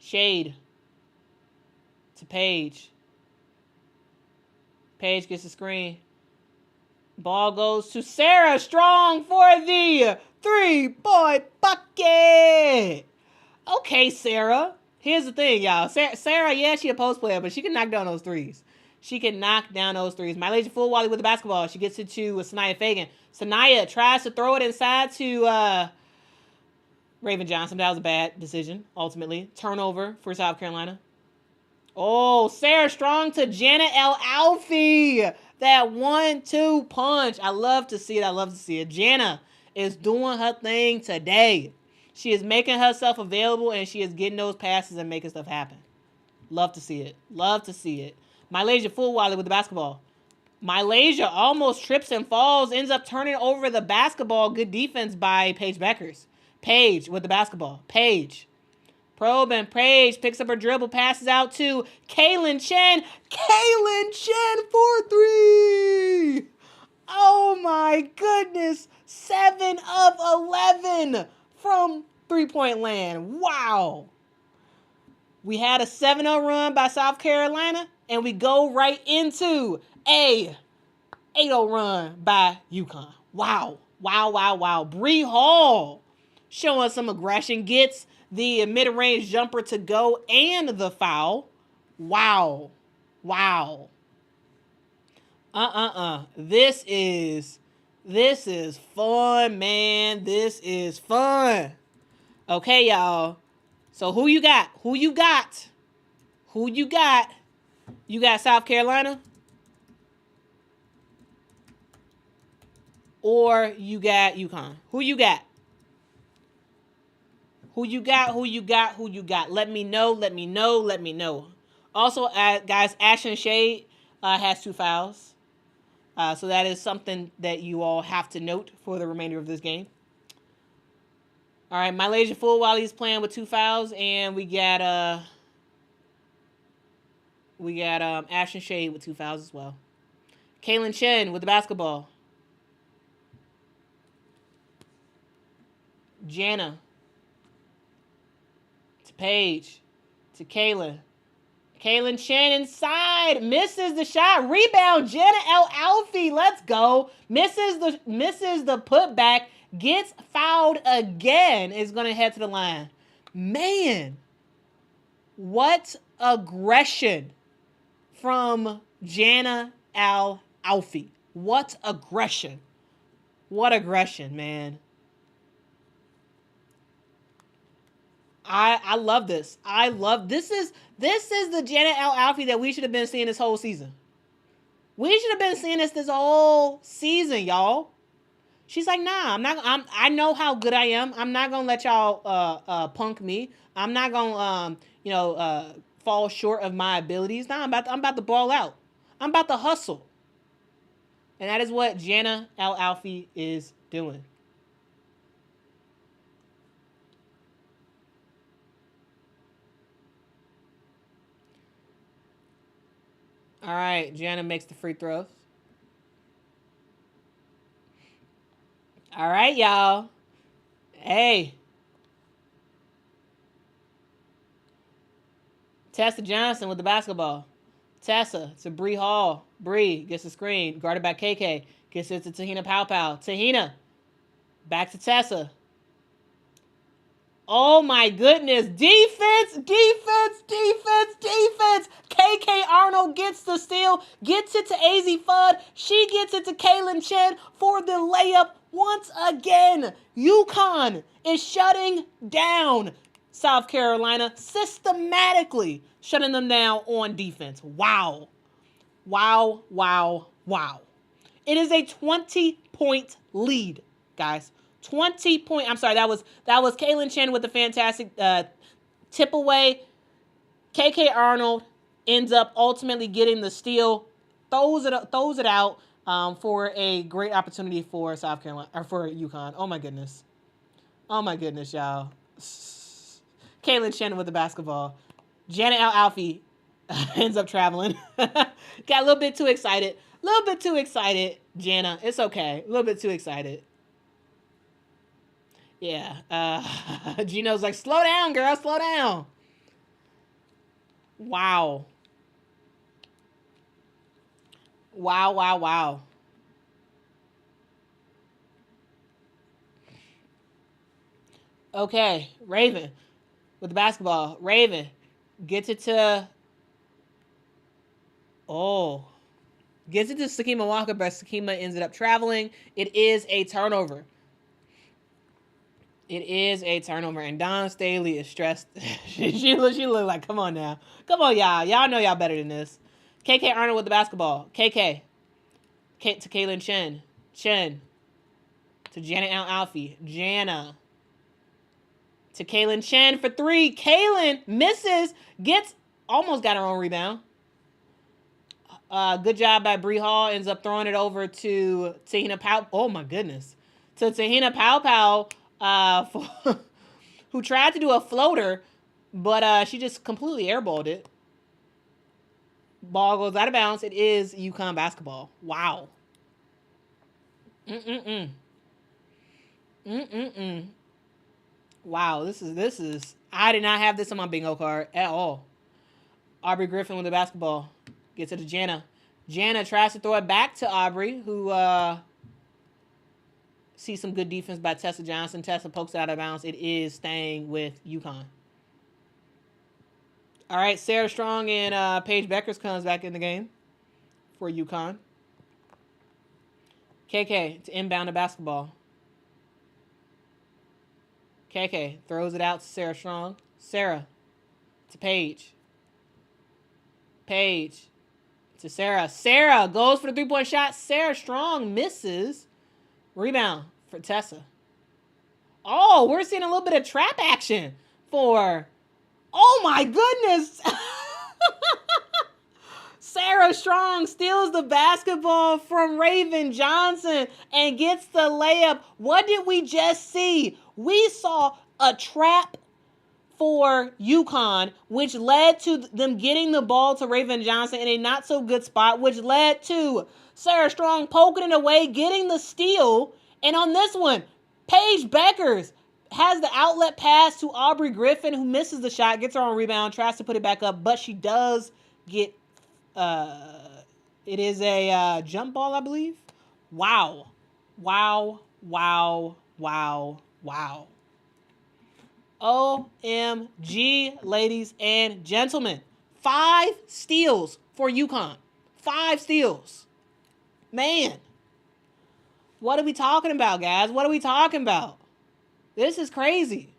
Shade to Paige. Paige gets the screen. Ball goes to Sarah Strong for the 3-point bucket. Okay, Sarah. Here's the thing, y'all. Sarah, yeah, she a post player, but she can knock down those threes. She can knock down those threes. Malaysia full volley with the basketball. She gets it to Sanaya Fagan. Sanaya tries to throw it inside to Raven Johnson. That was a bad decision, ultimately. Turnover for South Carolina. Oh, Sarah Strong to Jana El Alfie. That 1-2 punch. I love to see it. Jana is doing her thing today. She is making herself available, and she is getting those passes and making stuff happen. Love to see it. Malaysia full volley with the basketball. Malaysia almost trips and falls, ends up turning over the basketball. Good defense by Paige Beckers. Paige with the basketball. Paige. Probe and Paige picks up her dribble, passes out to Kaylin Chen. Kaylin Chen for 3. Oh my goodness. 7 of 11 from 3-point land. Wow. We had a 7-0 run by South Carolina, and we go right into a 8-0 run by UConn. Wow. Bree Hall showing some aggression, gets the mid-range jumper to go and the foul. Wow. This is fun, man. This is fun. Okay, y'all. So who you got? You got South Carolina? Or you got UConn? Who you got? Let me know. Also, guys, Ashton Shade has 2 fouls. So that is something that you all have to note for the remainder of this game. All right, Malaysia full while he's playing with 2 fouls, and we got Ashton Shade with 2 fouls as well. Kaylin Chen with the basketball. Jana to Paige to Kaylin. Kaylin Chen inside, misses the shot. Rebound, Jana El Alfie. Let's go. Misses the putback. Gets fouled again. Is going to head to the line. Man, what aggression from Jana El Alfie. What aggression, man. I love this. This is the Jana El Alfie that we should have been seeing this whole season. We should have been seeing this whole season, y'all. She's like, nah, I know how good I am. I'm not gonna let y'all punk me. I'm not gonna fall short of my abilities. Nah, I'm about to ball out. I'm about to hustle. And that is what Jana El Alfie is doing. All right, Jana makes the free throws. All right, y'all. Hey. Tessa Johnson with the basketball. Tessa to Bree Hall. Bree gets the screen. Guarded by KK. Gets it to Tahina Pow. Tahina. Back to Tessa. Oh my goodness. Defense. KK Arnold gets the steal. Gets it to AZ Fudd. She gets it to Kaylin Chen for the layup once again. UConn is shutting down South Carolina, systematically shutting them down on defense. Wow. It is a 20-point lead, guys. 20-point. I'm sorry, that was Kaylin Chen with the fantastic tip away. KK Arnold ends up ultimately getting the steal, throws it out for a great opportunity for South Carolina or for UConn. Oh my goodness, y'all. Kaylin Chen with the basketball. Jana El Alfie ends up traveling. Got a little bit too excited. Jana. It's okay. A little bit too excited. Yeah. Gino's like, slow down, girl. Slow down. Wow. Wow, wow, wow. Okay, Raven with the basketball. Raven gets it to, oh, gets it to Sakima Walker, but Sakima ended up traveling. It is a turnover. It is a turnover, and Dawn Staley is stressed. she look like, come on now. Come on, y'all. Y'all know y'all better than this. KK Arnold with the basketball. To Kaylin Chen. Chen. To Janet Alfie. Jana. To Kaylin Chen for three. Kaylin misses. Almost got her own rebound. Good job by Bree Hall. Ends up throwing it over to Tahina Pow. Oh my goodness. To Tahina Pow who tried to do a floater, but she just completely airballed it. Ball goes out of bounds. It is UConn basketball. Wow. Mm-mm-mm. Mm-mm-mm. Wow, this is I did not have this on my bingo card at all. Aubrey Griffin with the basketball. Gets it to Jana. Jana tries to throw it back to Aubrey, who sees some good defense by Tessa Johnson. Tessa pokes it out of bounds. It is staying with UConn. All right, Sarah Strong and Paige Beckers comes back in the game for UConn. KK to inbound the basketball. KK throws it out to Sarah Strong. Sarah to Paige. Paige to Sarah. Sarah goes for the three-point shot. Sarah Strong misses. Rebound for Tessa. Oh, we're seeing a little bit of trap action for... Oh my goodness! Sarah Strong steals the basketball from Raven Johnson and gets the layup. What did we just see? We saw a trap for UConn, which led to them getting the ball to Raven Johnson in a not so good spot, which led to Sarah Strong poking it away, getting the steal. And on this one, Paige Beckers has the outlet pass to Aubrey Griffin, who misses the shot, gets her own rebound, tries to put it back up, but she does get it is a jump ball, I believe. Wow. Wow. Wow. Wow. Wow. OMG, ladies and gentlemen. 5 steals for UConn. 5 steals. Man. What are we talking about, guys? What are we talking about? This is crazy.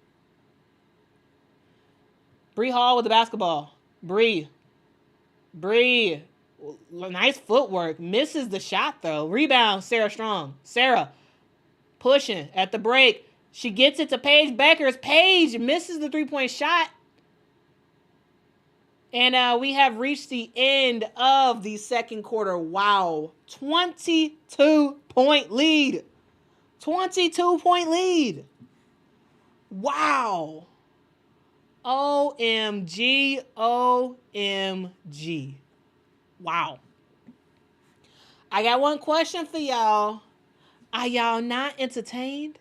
Bree Hall with the basketball. Bree. Nice footwork. Misses the shot, though. Rebound, Sarah Strong. Sarah pushing at the break. She gets it to Paige Beckers. Paige misses the three-point shot. And we have reached the end of the second quarter. Wow. 22-point lead. 22-point lead. Wow. OMG. OMG. Wow. I got one question for y'all. Are y'all not entertained?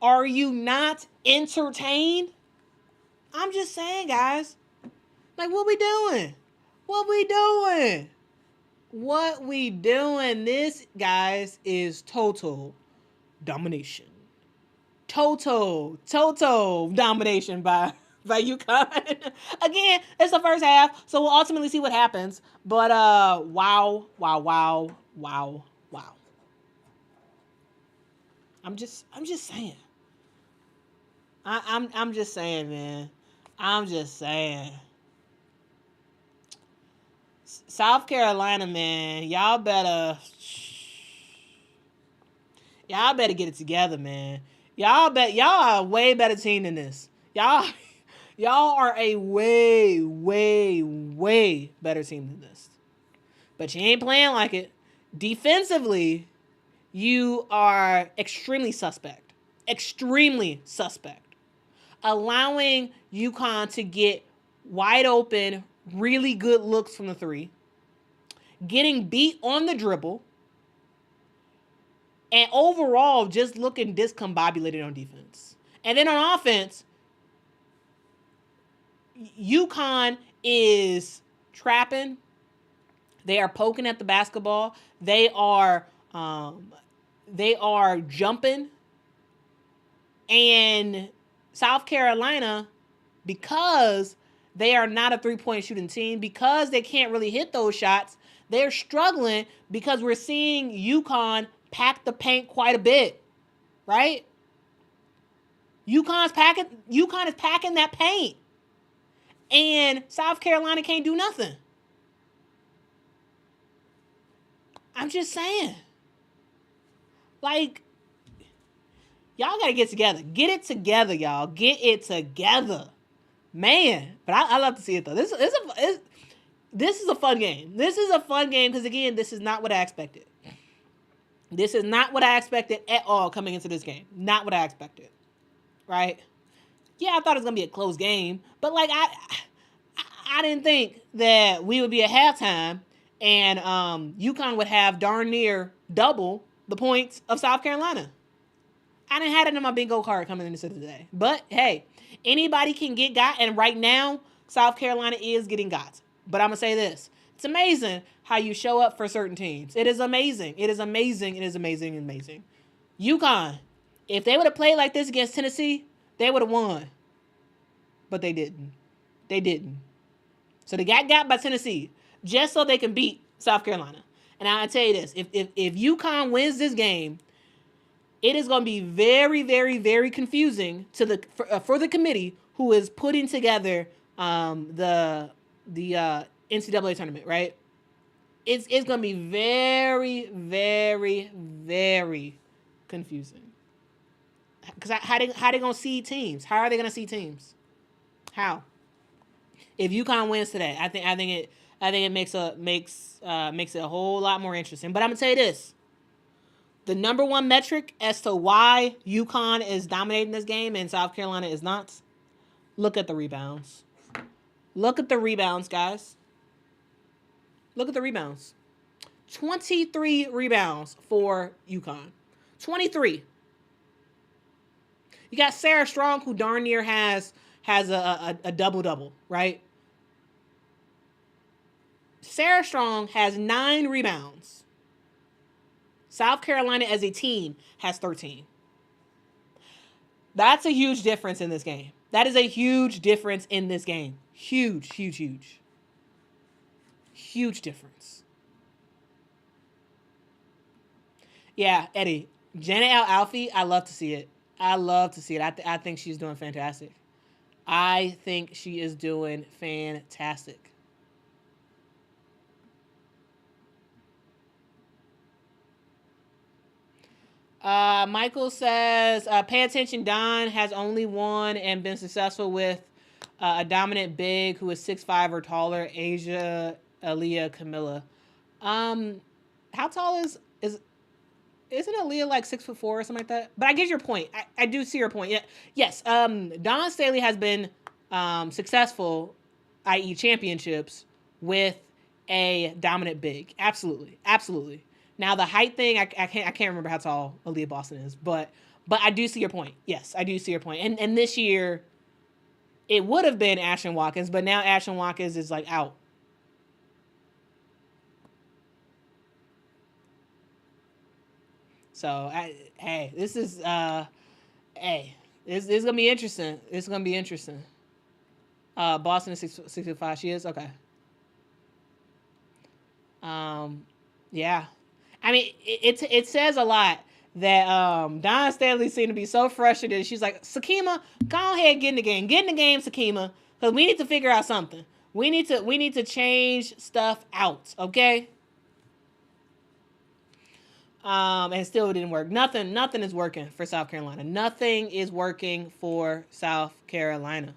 Are you not entertained? I'm just saying, guys. Like, what we doing? What we doing? What we doing? This, guys, is total domination. Total domination by UConn. Again, it's the first half, so we'll ultimately see what happens. But wow. I'm just saying. I'm just saying, man. I'm just saying. South Carolina, man, y'all better get it together, man. Y'all are a way better team than this. Y'all are a way better team than this. But you ain't playing like it. Defensively, you are extremely suspect. Extremely suspect. Allowing UConn to get wide open, really good looks from the three. Getting beat on the dribble. And overall, just looking discombobulated on defense. And then on offense, UConn is trapping. They are poking at the basketball. They are jumping. And South Carolina, because they are not a three-point shooting team, because they can't really hit those shots, they're struggling because we're seeing UConn pack the paint quite a bit, right? UConn is packing that paint. And South Carolina can't do nothing. I'm just saying. Like, y'all got to get together. Get it together, y'all. Get it together. Man. But I love to see it, though. This is a fun game. This is a fun game because, again, this is not what I expected. This is not what I expected at all coming into this game. Not what I expected. Right? Yeah, I thought it was going to be a close game. But, like, I didn't think that we would be at halftime and UConn would have darn near double the points of South Carolina. I didn't have it in my bingo card coming into today. But, hey, anybody can get got. And right now, South Carolina is getting got. But I'm going to say this. It's amazing how you show up for certain teams. It is amazing. It is amazing. It is amazing. Amazing. UConn, if they would have played like this against Tennessee, they would have won. But they didn't. They didn't. So they got by Tennessee just so they can beat South Carolina. And I'll tell you this. If UConn wins this game, it is going to be very, very, very confusing for the committee who is putting together the NCAA tournament, right? It's going to be very, very, very confusing. Because how they going to seed teams? How are they going to seed teams? How? If UConn wins today, I think it makes it a whole lot more interesting. But I'm gonna tell you this: the number one metric as to why UConn is dominating this game and South Carolina is not. Look at the rebounds. Look at the rebounds, guys. Look at the rebounds. 23 rebounds for UConn. 23. You got Sarah Strong, who darn near has a double-double, right? Sarah Strong has 9 rebounds. South Carolina as a team has 13. That's a huge difference in this game. That is a huge difference in this game. Huge, huge, huge. Huge difference. Yeah, Eddie. Janet Al-Alfie, I love to see it. I love to see it. I think she's doing fantastic. I think she is doing fantastic. Michael says, pay attention, Don has only won and been successful with a dominant big who is 6'5" or taller, Asia Aaliyah Camilla. How tall isn't Aaliyah like 6'4" or something like that? But I get your point. I do see your point. Yeah. Yes. Dawn Staley has been successful, i.e. championships, with a dominant big. Absolutely. Absolutely. Now the height thing, I can't remember how tall Aaliyah Boston is, but I do see your point. Yes, I do see your point. And this year, it would have been Ashton Watkins, but now Ashton Watkins is like out. So this is this is gonna be interesting. It's gonna be interesting. Boston is 6'5". She is okay. Yeah. I mean, it says a lot that Dawn Staley seemed to be so frustrated. She's like, Sakima, go ahead and get in the game. Get in the game, Sakima, because we need to figure out something. We need to change stuff out, okay? And still it didn't work. Nothing is working for South Carolina. Nothing is working for South Carolina.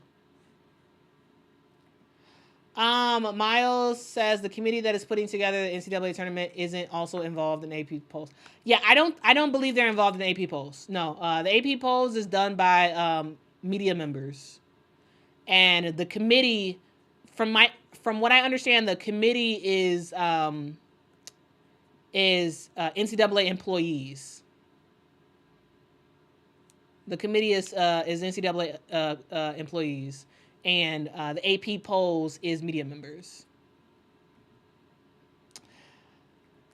Miles says the committee that is putting together the NCAA tournament isn't also involved in AP polls. Yeah, I don't believe they're involved in AP polls. No, the AP polls is done by media members, and the committee, from what I understand, the committee is NCAA employees. The committee is NCAA employees. And the AP polls is media members.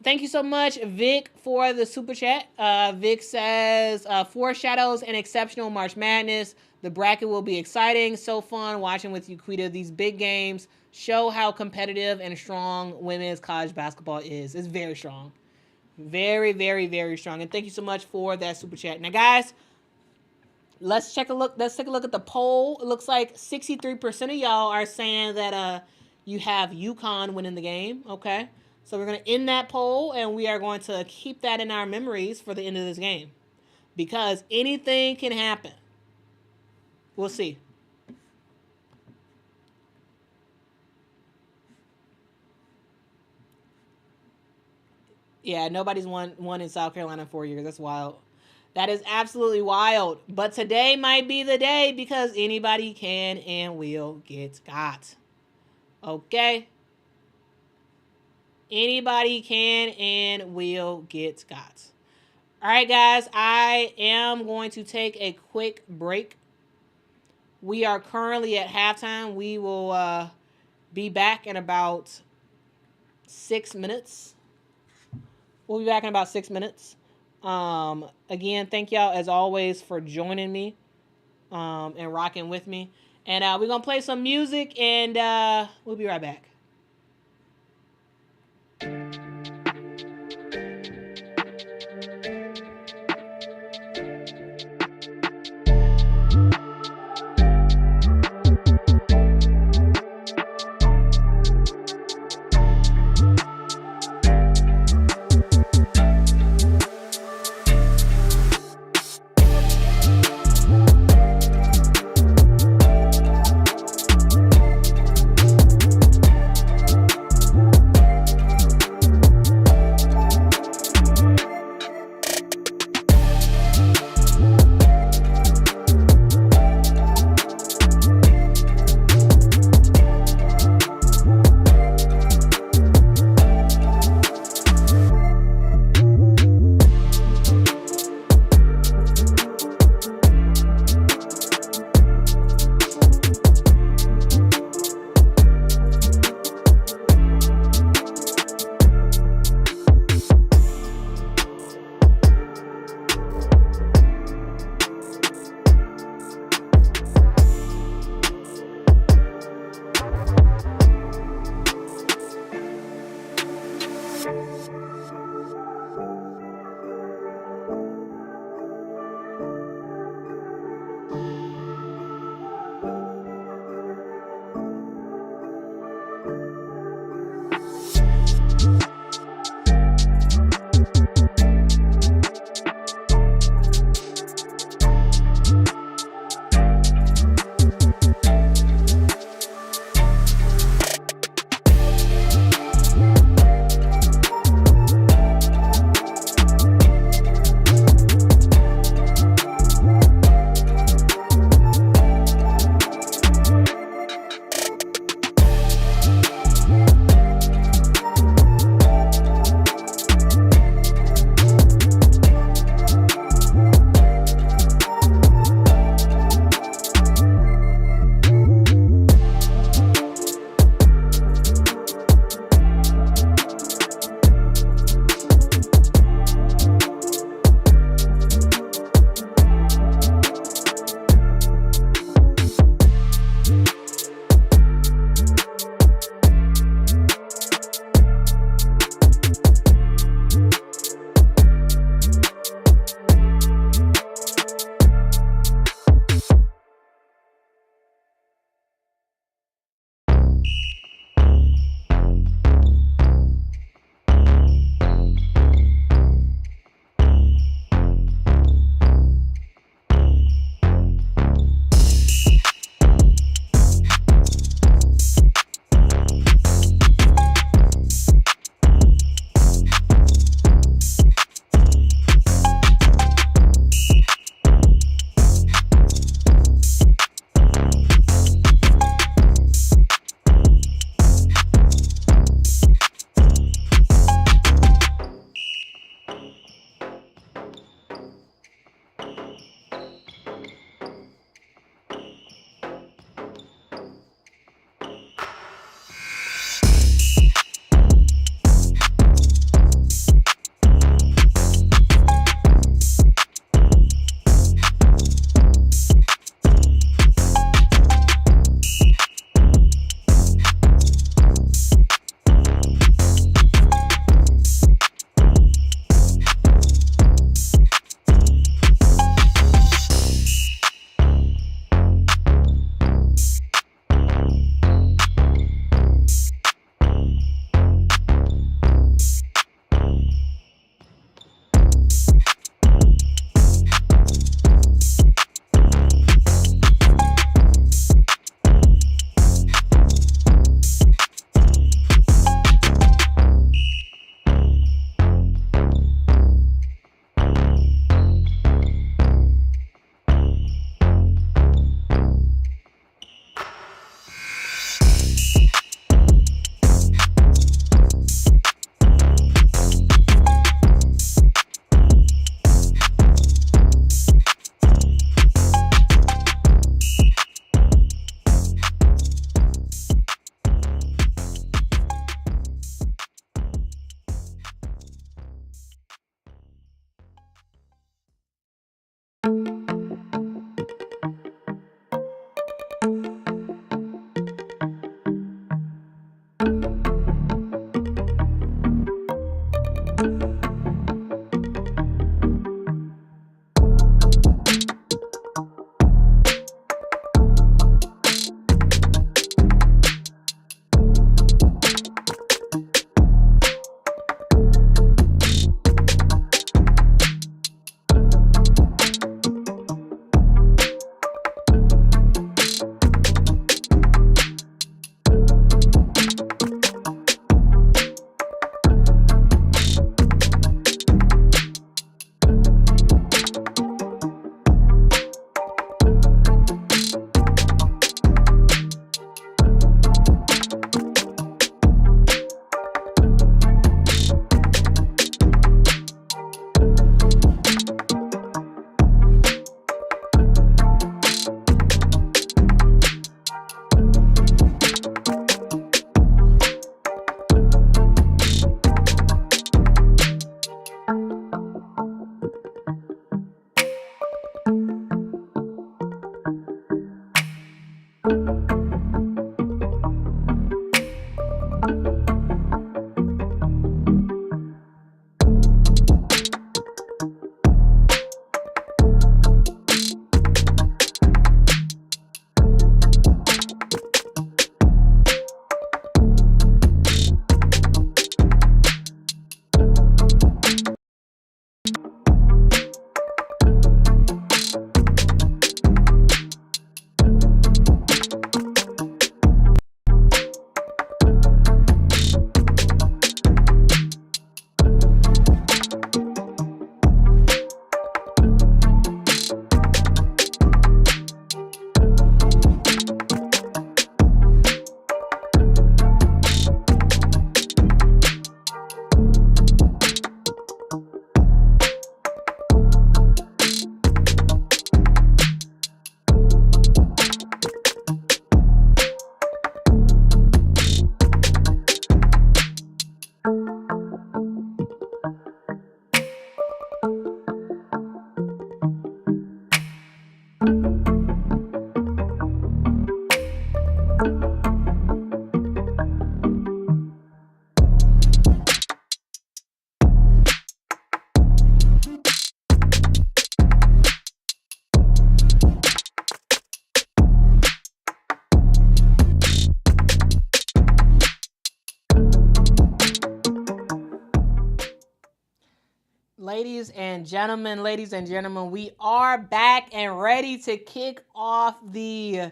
Thank you so much, Vic, for the super chat. Vic says, foreshadows an exceptional March Madness. The bracket will be exciting. So fun watching with you, Quita. These big games show how competitive and strong women's college basketball is. It's very strong. Very, very, very strong. And thank you so much for that super chat. Now, guys, let's take a look at the poll. It looks like 63% of y'all are saying that you have UConn winning the game. Okay. So we're going to end that poll, and we are going to keep that in our memories for the end of this game. Because anything can happen. We'll see. Yeah, nobody's won in South Carolina in 4 years. That's wild. That is absolutely wild. But today might be the day because anybody can and will get got. Okay? Anybody can and will get got. All right, guys. I am going to take a quick break. We are currently at halftime. We will be back in about 6 minutes. We'll be back in about 6 minutes. Again, thank y'all as always for joining me and rocking with me. And we're going to play some music and we'll be right back. Ladies and gentlemen, we are back and ready to kick off the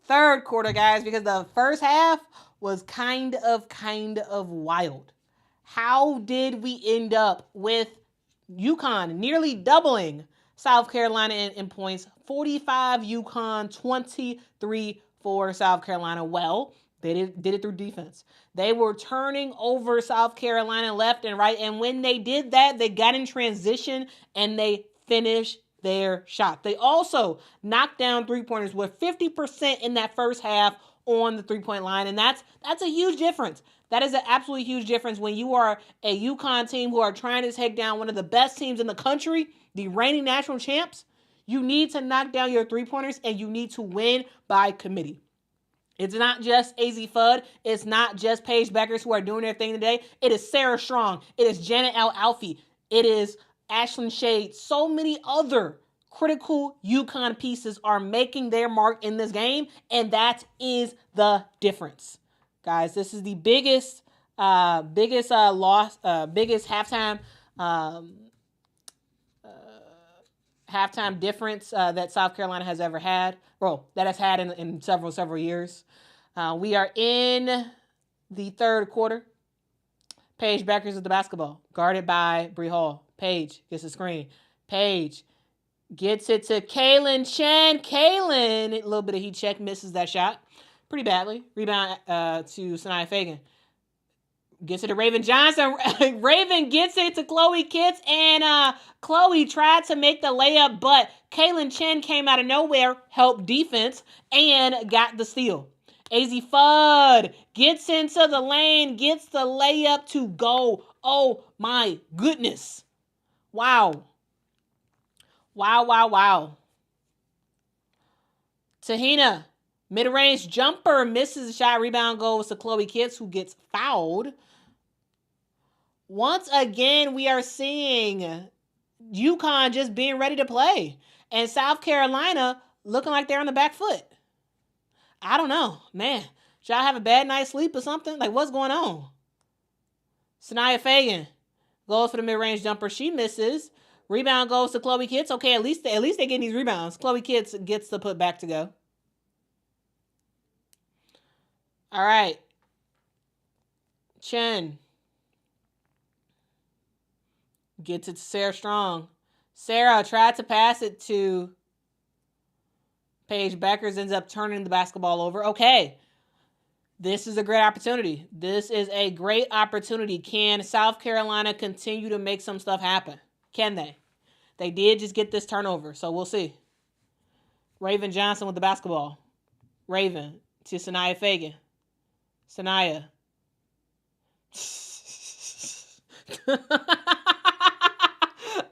third quarter, guys, because the first half was kind of wild. How did we end up with UConn nearly doubling South Carolina in points? 45 UConn, 23 for South Carolina. Well, they did it through defense. They were turning over South Carolina left and right. And when they did that, they got in transition and they finished their shot. They also knocked down three-pointers with 50% in that first half on the three-point line. And that's a huge difference. That is an absolutely huge difference when you are a UConn team who are trying to take down one of the best teams in the country, the reigning national champs. You need to knock down your three-pointers and you need to win by committee. It's not just AZ Fudd. It's not just Paige Beckers who are doing their thing today. It is Sarah Strong. It is Janet L. Alfie. It is Ashlyn Shade. So many other critical UConn pieces are making their mark in this game, and that is the difference. Guys, this is the biggest halftime halftime difference that South Carolina has ever had. Well, that has had in several years. We are in the third quarter. Paige Beckers with the basketball, guarded by Bree Hall. Paige gets the screen. Paige gets it to Kaylin Chen. Kaylin, a little bit of heat check, misses that shot pretty badly. Rebound to Sanaya Fagan. Gets it to Raven Johnson. Raven gets it to Chloe Kitts, and Chloe tried to make the layup, but Kaylin Chen came out of nowhere, helped defense, and got the steal. AZ Fudd gets into the lane, gets the layup to go. Oh my goodness. Wow. Tahina, mid-range jumper, misses the shot. Rebound goes to Chloe Kitts, who gets fouled. Once again, we are seeing UConn just being ready to play. And South Carolina looking like they're on the back foot. I don't know. Man, should I have a bad night's sleep or something? Like, what's going on? Sanaya Fagan goes for the mid-range jumper. She misses. Rebound goes to Chloe Kitts. Okay, at least they're getting these rebounds. Chloe Kitts gets the put back to go. All right. Chen gets it to Sarah Strong. Sarah tried to pass it to Paige Beckers, ends up turning the basketball over. Okay. This is a great opportunity. Can South Carolina continue to make some stuff happen? Can they? They did just get this turnover, so we'll see. Raven Johnson with the basketball. Raven to Sanaya Fagan. Sanaya.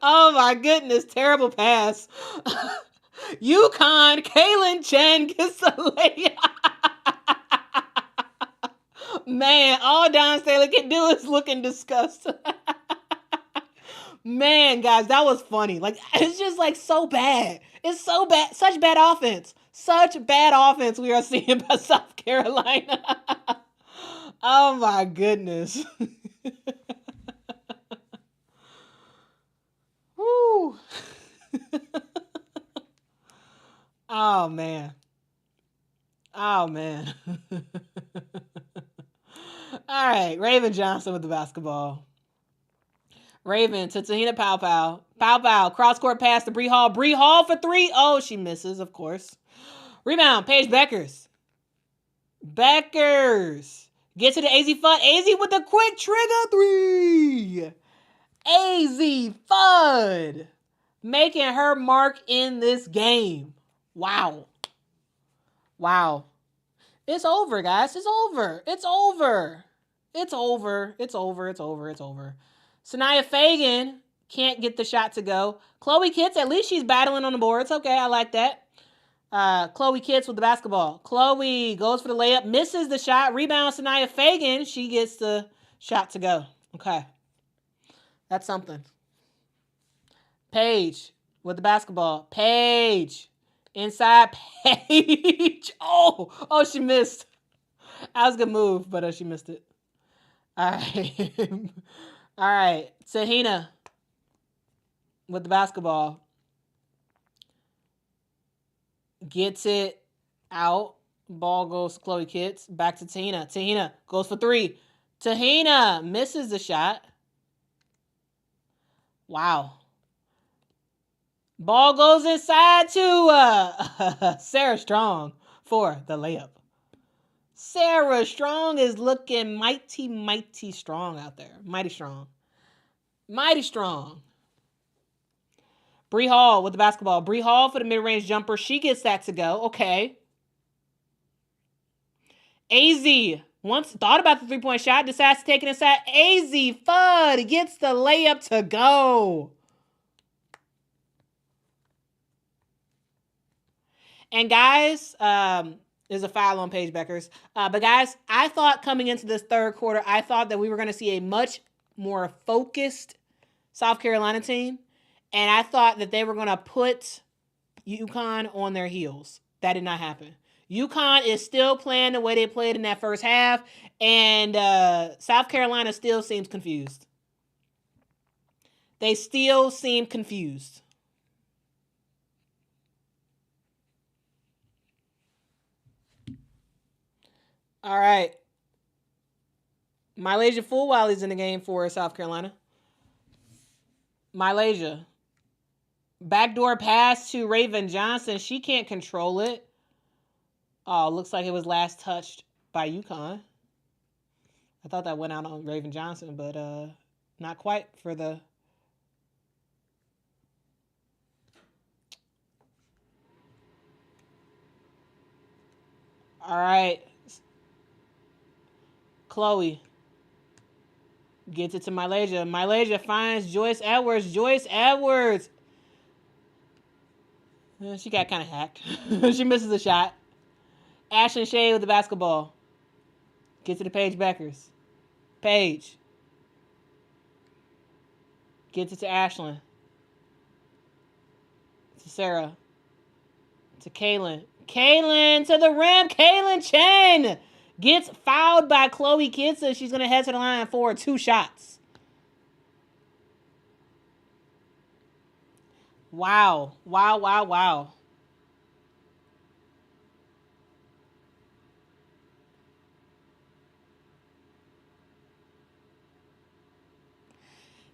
Oh my goodness, terrible pass. UConn, Kaylin Chen gets the layup. Man, all Don Staley can do is look in disgust. Man, guys, that was funny. Like, it's just like so bad. It's so bad. Such bad offense. Such bad offense we are seeing by South Carolina. Oh my goodness. Woo. Oh man. All right, Raven Johnson with the basketball. Raven to Tahina Pow. Pow, cross-court pass to Bree Hall. Bree Hall for three. Oh, she misses, of course. Rebound, Paige Beckers. Gets to the AZ Fudd. AZ with a quick trigger three. AZ Fudd making her mark in this game. Wow. It's over, guys. It's over. Sanaya Fagan can't get the shot to go. Chloe Kitts, at least she's battling on the boards. Okay, I like that. Chloe Kitts with the basketball. Chloe goes for the layup, misses the shot. Rebound, Sanaya Fagan. She gets the shot to go. Okay. That's something. Paige with the basketball. Paige. Inside Paige. Oh, she missed. That was a good move, but she missed it. All right. Tahina. with the basketball. Gets it out. Ball goes to Chloe Kitts. Back to Tahina. Tahina goes for three. Tahina misses the shot. Wow. Ball goes inside to Sarah Strong for the layup. Sarah Strong is looking mighty, mighty strong out there. Mighty strong. Mighty strong. Bree Hall with the basketball. Bree Hall for the mid-range jumper. She gets that to go. Okay. AZ once thought about the three-point shot. Decides to take it inside. AZ Fudd gets the layup to go. And guys, there's a foul on Paige Beckers. But guys, I thought coming into this third quarter, I thought that we were going to see a much more focused South Carolina team. And I thought that they were going to put UConn on their heels. That did not happen. UConn is still playing the way they played in that first half. And South Carolina still seems confused. They still seem confused. All right. Mylasia Fulwiley's in the game for South Carolina. Mylasia. Backdoor pass to Raven Johnson. She can't control it. Oh, looks like it was last touched by UConn. I thought that went out on Raven Johnson, but not quite for the... All right. Chloe gets it to Mylasia. Mylasia finds Joyce Edwards. Joyce Edwards. She got kind of hacked. She misses a shot. Ashlyn Shea with the basketball. Gets it to Paige Beckers. Paige. Gets it to Ashlyn. To Sarah. To Kaylin. Kaylin to the rim. Kaylin Chen gets fouled by Chloe Kitson. She's going to head to the line for 2 shots. Wow. Wow, wow, wow.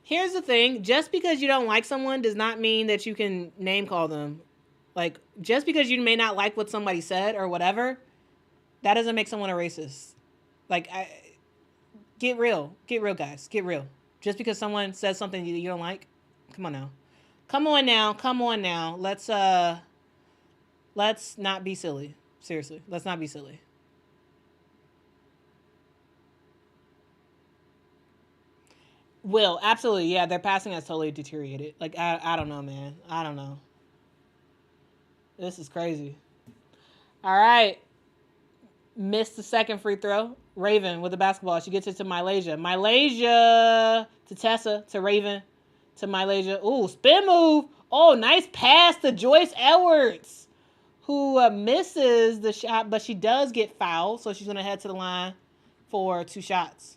Here's the thing. Just because you don't like someone does not mean that you can name call them. Like, just because you may not like what somebody said or whatever, that doesn't make someone a racist. Like, get real. Get real, guys. Get real. Just because someone says something you don't like, come on now. Come on now. Come on now. Let's not be silly. Seriously. Let's not be silly. Will, absolutely. Yeah, their passing has totally deteriorated. Like, I don't know, man. I don't know. This is crazy. All right. Missed the second free throw. Raven with the basketball. She gets it to Mylasia. Mylasia to Tessa, to Raven, to Mylasia. Ooh, spin move. Oh, nice pass to Joyce Edwards, who misses the shot, but she does get fouled, so she's going to head to the line for 2 shots.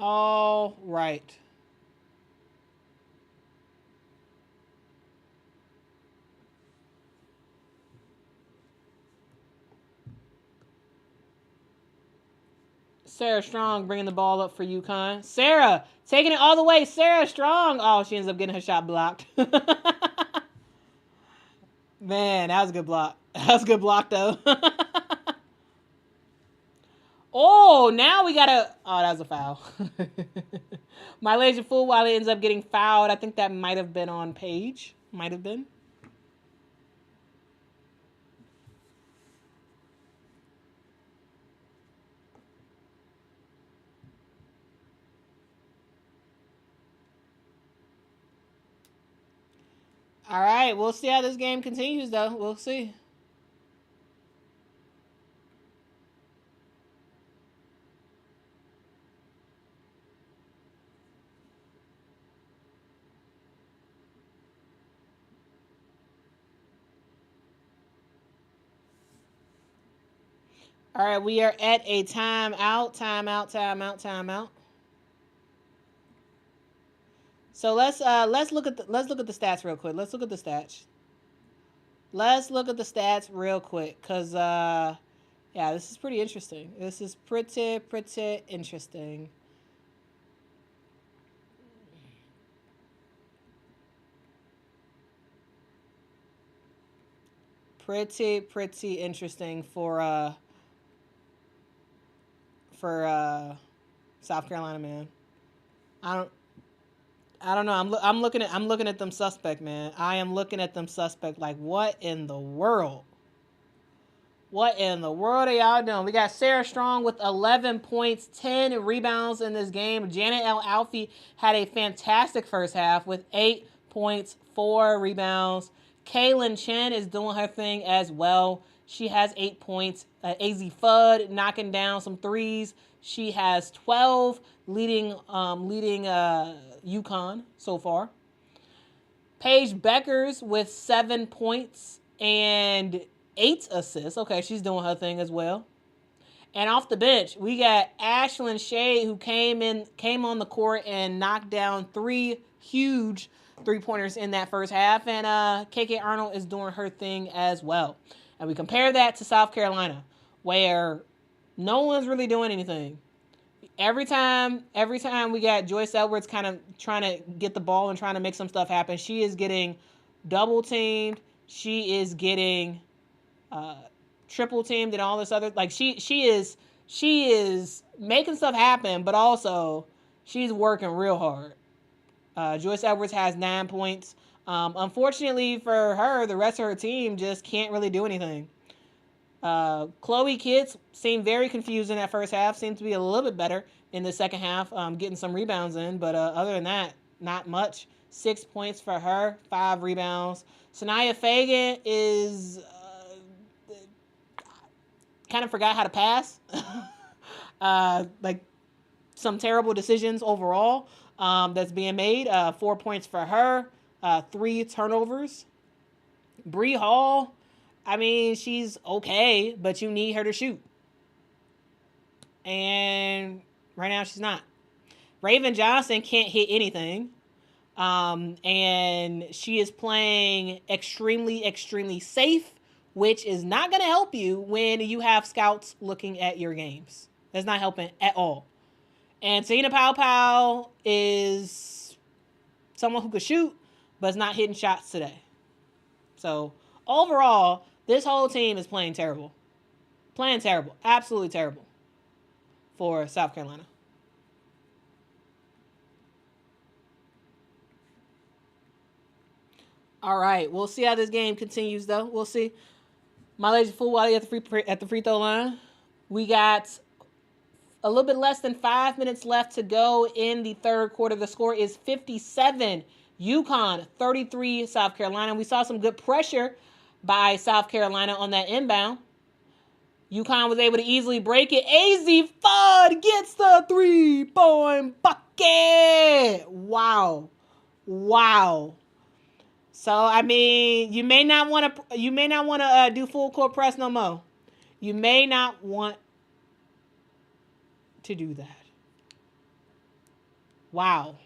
All right. Sarah Strong bringing the ball up for UConn. Sarah taking it all the way. Sarah Strong. Oh, she ends up getting her shot blocked. Man, that was a good block. That was a good block, though. Oh, now we got to... Oh, that was a foul. Mylasia Fulwiley ends up getting fouled. I think that might have been on Paige. Might have been. All right, we'll see how this game continues, though. We'll see. All right, we are at a timeout. So let's look at the stats real quick. Let's look at the stats real quick, cause yeah, this is pretty interesting. This is pretty interesting. Pretty interesting for South Carolina, man. I don't know. I'm looking at them suspect, man. I am looking at them suspect. Like, what in the world? What in the world are y'all doing? We got Sarah Strong with 11 points, 10 rebounds in this game. Janet L. Alfie had a fantastic first half with 8 points, 4 rebounds. Kaylin Chen is doing her thing as well. She has 8 points. AZ Fudd knocking down some threes. She has 12, leading UConn so far. Paige Beckers with 7 points and 8 assists. Okay, she's doing her thing as well. And off the bench, we got Ashlyn Shea, who came on the court and knocked down 3 huge 3-pointers in that first half. And KK Arnold is doing her thing as well. And we compare that to South Carolina, where no one's really doing anything. Every time we got Joyce Edwards kind of trying to get the ball and trying to make some stuff happen, she is getting double teamed. She is getting triple teamed and all this other, like she is making stuff happen, but also she's working real hard. Joyce Edwards has 9 points. Unfortunately for her, the rest of her team just can't really do anything. Chloe Kitts seemed very confused in that first half. Seemed to be a little bit better in the second half, getting some rebounds in. But other than that, not much. 6 points for her, 5 rebounds. Sanaya Fagan is kind of forgot how to pass. Like some terrible decisions overall that's being made. 4 points for her, 3 turnovers. Bree Hall, I mean, she's okay, but you need her to shoot. And right now she's not. Raven Johnson can't hit anything. And she is playing extremely safe, which is not going to help you when you have scouts looking at your games. That's not helping at all. And Tina Pow is someone who could shoot, but is not hitting shots today. So overall, this whole team is playing terrible. Absolutely terrible for South Carolina. All right, we'll see how this game continues, though. We'll see. My ladies full Wally at the free throw line. We got a little bit less than 5 minutes left to go in the third quarter. The score is 57 UConn, 33 South Carolina. We saw some good pressure by South Carolina on that inbound. UConn was able to easily break it. AZ Fudd gets the 3-point bucket. Wow. So I mean, you may not want to do full court press no more. You may not want to do that. Wow.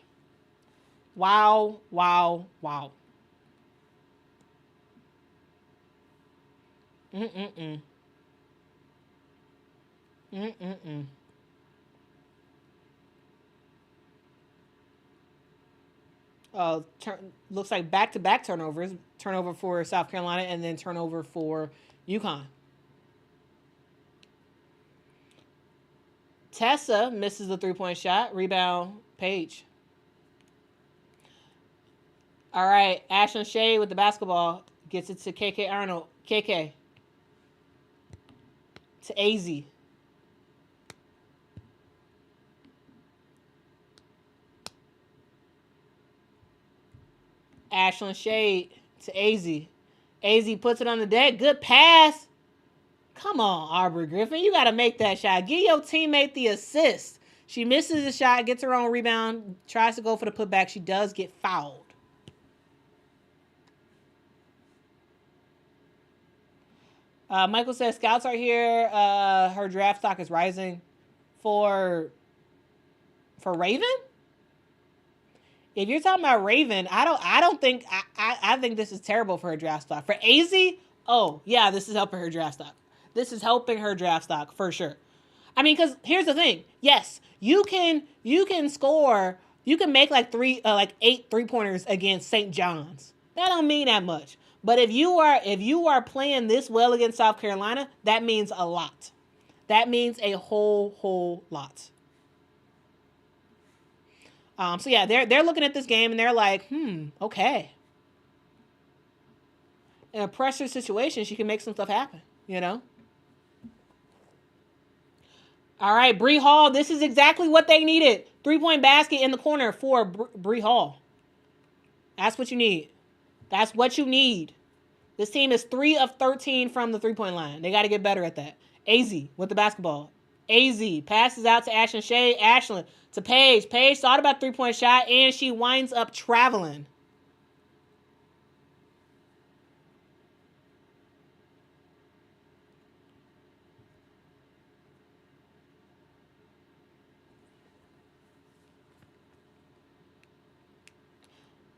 Looks like back-to-back turnovers. Turnover for South Carolina and then turnover for UConn. Tessa misses the 3-point shot. Rebound, Paige. All right, Ashlyn Shea with the basketball. Gets it to KK Arnold. KK. To AZ. Ashlyn Shea to AZ. AZ puts it on the deck. Good pass. Come on, Aubrey Griffin. You got to make that shot. Give your teammate the assist. She misses the shot, gets her own rebound, tries to go for the putback. She does get fouled. Michael says scouts are here. Her draft stock is rising for Raven. If you're talking about Raven, I don't think I think this is terrible for her draft stock. For AZ, oh yeah, this is helping her draft stock. This is helping her draft stock for sure. I mean, because here's the thing. Yes, you can score. You can make like 8 3-pointers against St. John's. That don't mean that much. But if you are playing this well against South Carolina, that means a lot. That means a whole lot. So yeah, they're looking at this game and they're like, okay. In a pressure situation, she can make some stuff happen, you know? All right, Bree Hall, this is exactly what they needed. 3-point basket in the corner for Bree Hall. That's what you need. That's what you need. This team is 3 of 13 from the 3-point line. They got to get better at that. AZ with the basketball. AZ passes out to Ashlyn Shea. Ashlyn to Paige. Paige thought about 3-point shot, and she winds up traveling.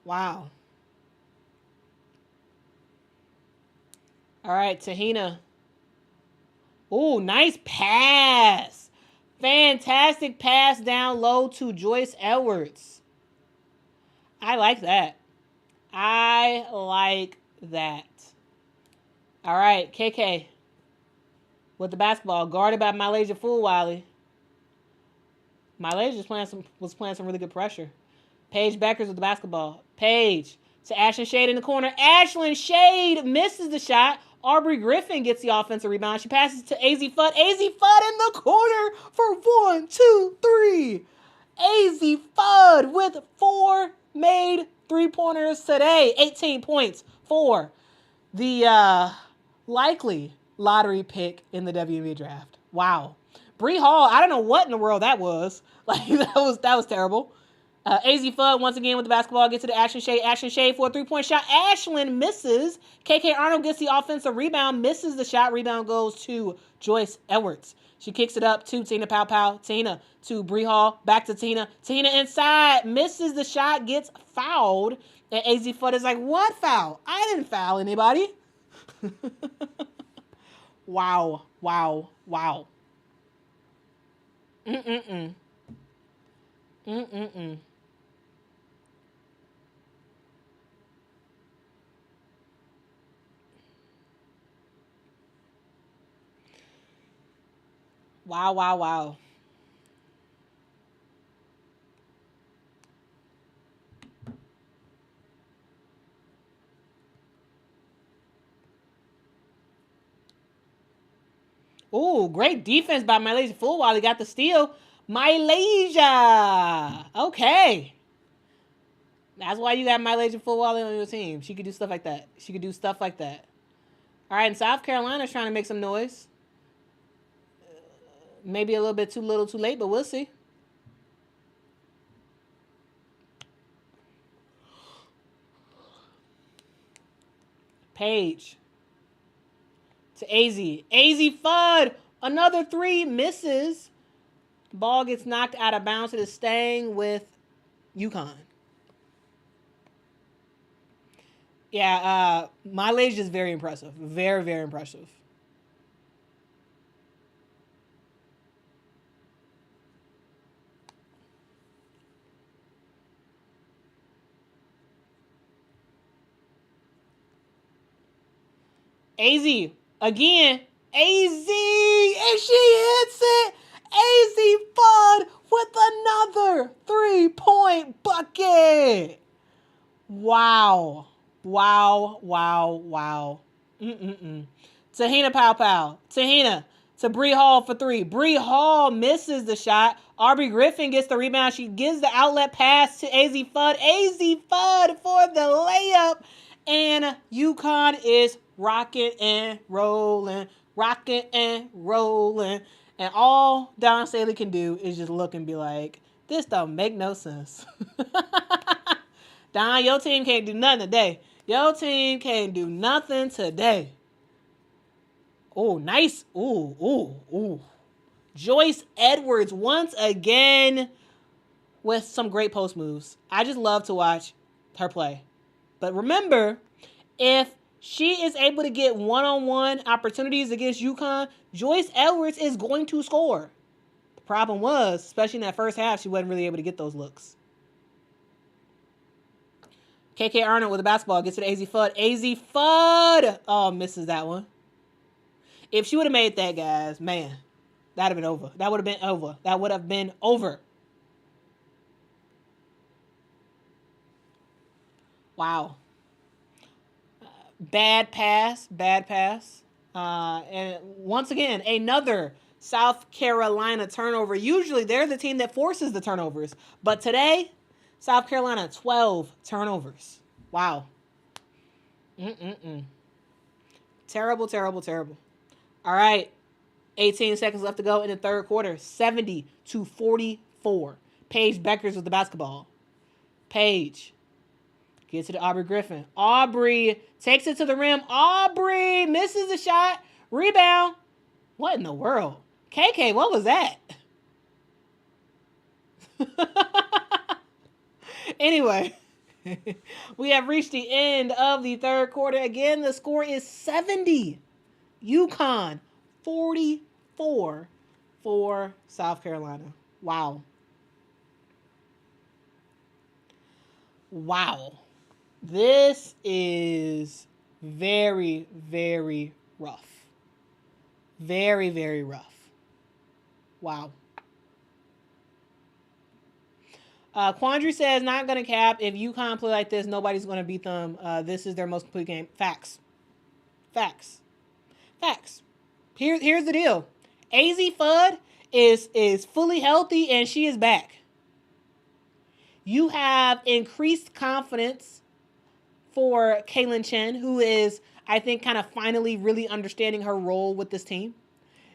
Wow. All right, Tahina. Ooh, nice pass. Fantastic pass down low to Joyce Edwards. I like that. I like that. All right, KK with the basketball, guarded by Malaysia Fulwiley. Malaysia was playing some really good pressure. Paige Beckers with the basketball. Paige to Ashlyn Shade in the corner. Ashlyn Shade misses the shot. Aubrey Griffin gets the offensive rebound. She passes to AZ Fudd. AZ Fudd in the corner for 1, 2, 3. AZ Fudd with 4 made 3-pointers today. 18 points for the likely lottery pick in the WNBA draft. Wow. Bree Hall, I don't know what in the world that was. Like that was terrible. AZ Fudd once again with the basketball gets to the Ashlyn Shea. Ashlyn Shea for a 3-point shot. Ashlyn misses. KK Arnold gets the offensive rebound, misses the shot. Rebound goes to Joyce Edwards. She kicks it up to Tina Pow. Tina to Bree Hall. Back to Tina. Tina inside. Misses the shot. Gets fouled. And AZ Fudd is like, what foul? I didn't foul anybody. Wow. Mm-mm-mm. Wow. Ooh, great defense by Malaysia Fulwiley. Got the steal. Malaysia. Okay. That's why you got Malaysia Fulwiley on your team. She could do stuff like that. All right, and South Carolina's trying to make some noise. Maybe a little bit too little, too late, but we'll see. Paige to AZ. AZ Fudd. Another 3 misses. Ball gets knocked out of bounds. It is staying with UConn. Yeah, Malaysia is very impressive. Very, very impressive. AZ again. AZ, and she hits it. AZ Fudd with another 3-point bucket. Wow. Tahina Pow. Tahina to Bree Hall for 3. Bree Hall misses the shot. Aubrey Griffin gets the rebound. She gives the outlet pass to AZ Fudd. AZ Fudd for the layup. And UConn is rocking and rolling. And all Don Staley can do is just look and be like, this don't make no sense. Don, your team can't do nothing today. Oh, nice. Ooh. Joyce Edwards once again with some great post moves. I just love to watch her play. But remember, if she is able to get one-on-one opportunities against UConn, Joyce Edwards is going to score. The problem was, especially in that first half, she wasn't really able to get those looks. KK Arnold with the basketball gets to the AZ Fudd. AZ Fudd! Oh, misses that one. If she would have made that, guys, man, that would have been over. That would have been over. Wow. Bad pass. And once again, another South Carolina turnover. Usually they're the team that forces the turnovers. But today, South Carolina, 12 turnovers. Wow. Terrible. All right. 18 seconds left to go in the third quarter. 70-44. Paige Beckers with the basketball. Paige gets to the Aubrey Griffin. Aubrey takes it to the rim. Aubrey misses the shot. Rebound. What in the world? KK, what was that? Anyway, we have reached the end of the third quarter. Again, the score is 70. UConn, 44 for South Carolina. Wow. This is very, very rough. Very, very rough. Wow. Quandary says, not going to cap. If UConn play like this, nobody's going to beat them. This is their most complete game. Facts. Here's the deal. AZ Fudd is fully healthy and she is back. You have increased confidence for Kaylin Chen, who is, I think, kind of finally really understanding her role with this team.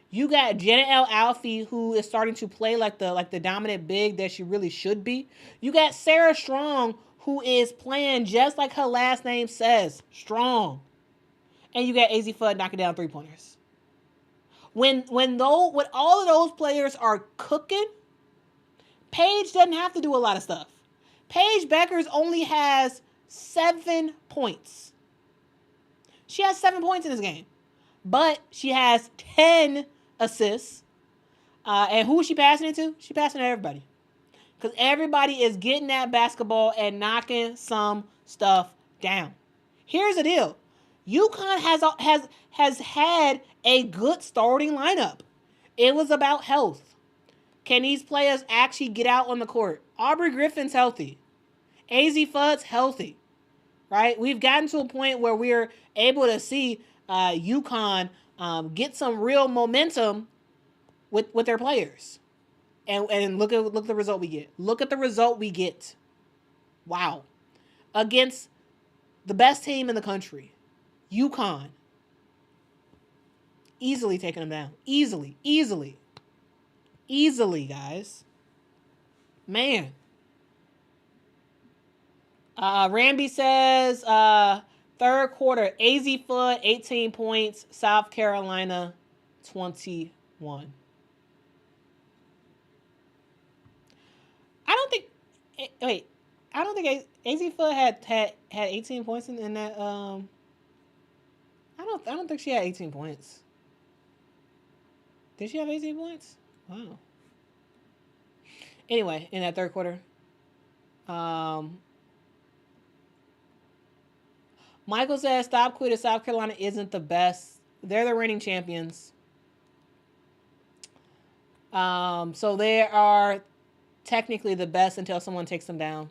You got Jenna L. Alfie, who is starting to play like the dominant big that she really should be. You got Sarah Strong, who is playing just like her last name says, strong. And you got AZ Fudd knocking down 3-pointers. When all of those players are cooking, Paige doesn't have to do a lot of stuff. Paige Beckers only has 7 points. She has 7 points in this game. But she has 10 assists. And who is she passing it to? She's passing it to everybody. Because everybody is getting that basketball and knocking some stuff down. Here's the deal. UConn has had a good starting lineup. It was about health. Can these players actually get out on the court? Aubrey Griffin's healthy. AZ Fudd's healthy. Right? We've gotten to a point where we're able to see UConn get some real momentum with their players. And look at the result we get. Look at the result we get. Wow. Against the best team in the country. UConn. Easily taking them down. Easily, guys. Man. Ramby says, third quarter, AZ Fudd, 18 points, South Carolina, 21. I don't think AZ Fudd had 18 points in that. I don't think she had 18 points. Did she have 18 points? Wow. Anyway, in that third quarter, Michael says, stop Quita. South Carolina isn't the best. They're the reigning champions. So they are technically the best until someone takes them down.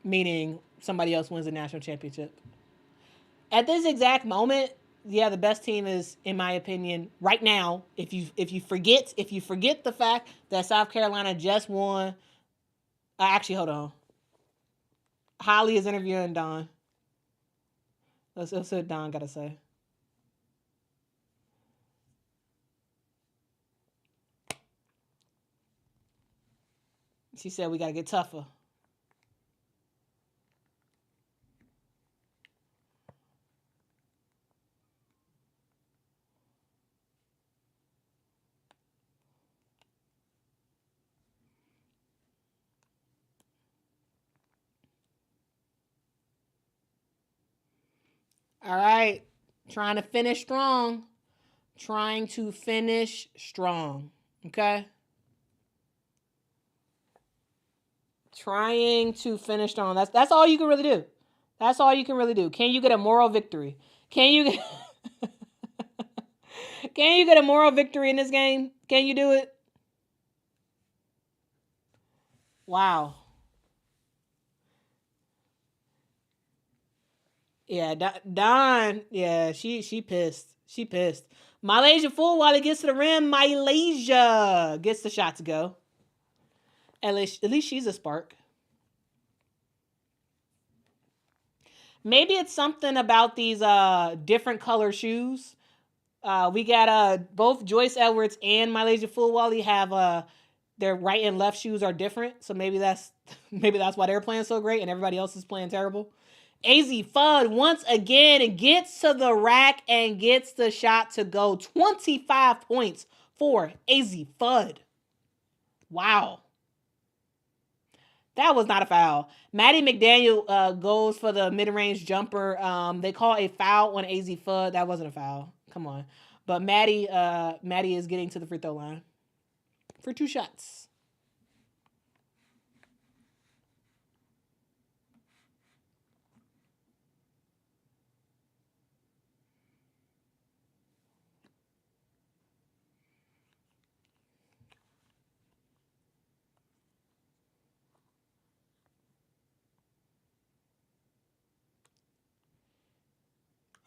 Meaning somebody else wins the national championship. At this exact moment, yeah, the best team is, in my opinion, right now. If you forget the fact that South Carolina just won. Actually, hold on. Holly is interviewing Don. Let's see what Don got to say. She said we got to get tougher. All right. Trying to finish strong. Trying to finish strong. Okay? Trying to finish strong. That's all you can really do. That's all you can really do. Can you get a moral victory? Can you get Can you get a moral victory in this game? Can you do it? Wow. Yeah, Don. Yeah, she pissed. She pissed. Malaysia full while it gets to the rim. Malaysia gets the shot to go. At least she's a spark. Maybe it's something about these different color shoes. We got both Joyce Edwards and Malaysia Fulwally have their right and left shoes are different. So maybe that's why they're playing so great and everybody else is playing terrible. AZ Fudd once again gets to the rack and gets the shot to go. 25 points for AZ Fudd. Wow. That was not a foul. Maddie McDaniel goes for the mid-range jumper. They call a foul on AZ Fudd. That wasn't a foul. Come on. But Maddie is getting to the free throw line for 2 shots.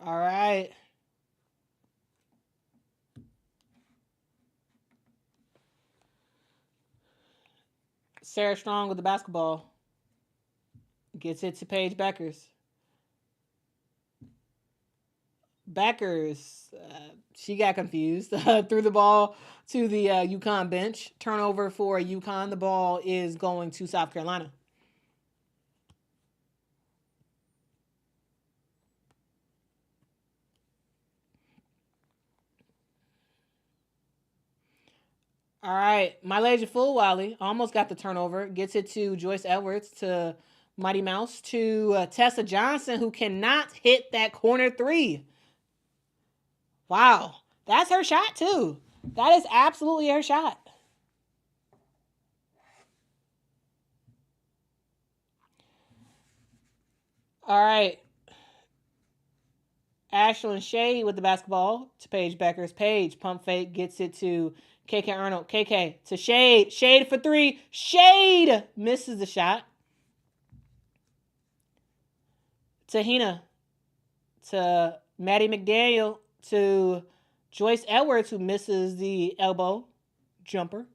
All right. Sarah Strong with the basketball. Gets it to Paige Beckers. She got confused. Threw the ball to the UConn bench. Turnover for UConn. The ball is going to South Carolina. All right. Malaysia Fulwally almost got the turnover. Gets it to Joyce Edwards, to Mighty Mouse, to Tessa Johnson, who cannot hit that corner 3. Wow. That's her shot, too. That is absolutely her shot. All right. Ashlyn Shade with the basketball to Paige Beckers. Paige, pump fake, gets it to KK Arnold. KK to Shade. Shade for 3. Shade misses the shot. Tahina to Maddie McDaniel to Joyce Edwards, who misses the elbow jumper.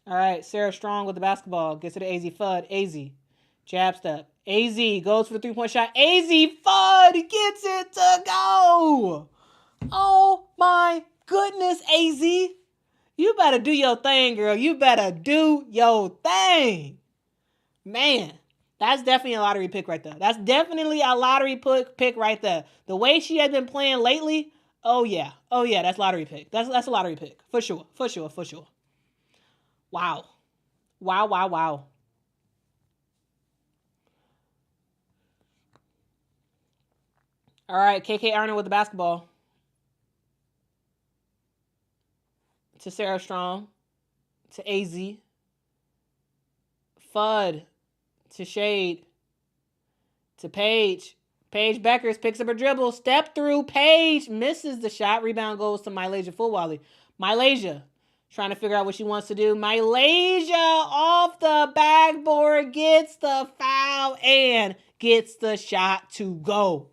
All right, Sarah Strong with the basketball. Gets it to AZ Fudd. AZ. Jab step. AZ goes for the 3-point shot. AZ Fudd gets it to go. Oh my goodness, AZ. You better do your thing, girl. You better do your thing. Man, that's definitely a lottery pick right there. That's definitely a lottery pick right there. The way she has been playing lately, oh yeah, that's lottery pick. That's a lottery pick. For sure. Wow. All right, KK Arnold with the basketball. To Sarah Strong. To AZ. Fudd. To Shade. To Paige. Paige Beckers picks up her dribble. Step through. Paige misses the shot. Rebound goes to Malaysia Fulwally. Malaysia trying to figure out what she wants to do. Malaysia off the backboard gets the foul and gets the shot to go.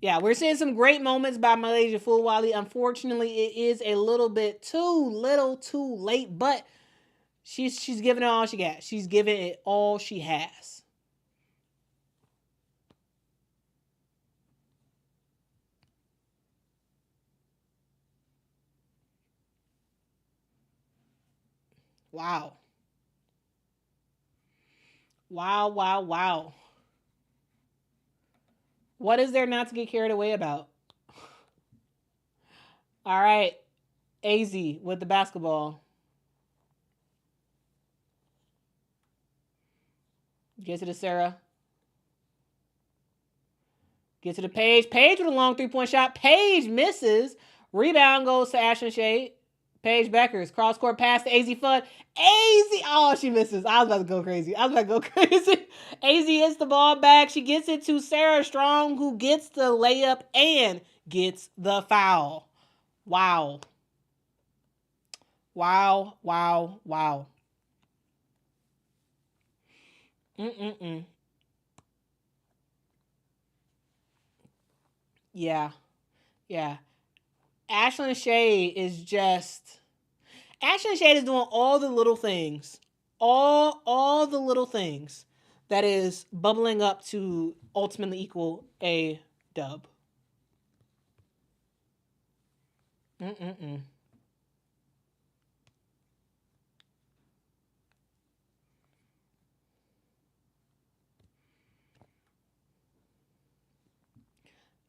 Yeah, we're seeing some great moments by Malaysia Fulwally. Unfortunately, it is a little bit too late, but she's giving it all she got. She's giving it all she has. Wow. What is there not to get carried away about? All right. AZ with the basketball. Get to the Sarah. Get to the Paige. Paige with a long three-point shot. Paige misses. Rebound goes to Ashlyn Shade. Paige Beckers. Cross-court pass to AZ Fudd. AZ. Oh, she misses. I was about to go crazy. AZ hits the ball back. She gets it to Sarah Strong, who gets the layup and gets the foul. Wow. Wow. Yeah. Ashlyn Shade is doing all the little things. All the little things that is bubbling up to ultimately equal a dub.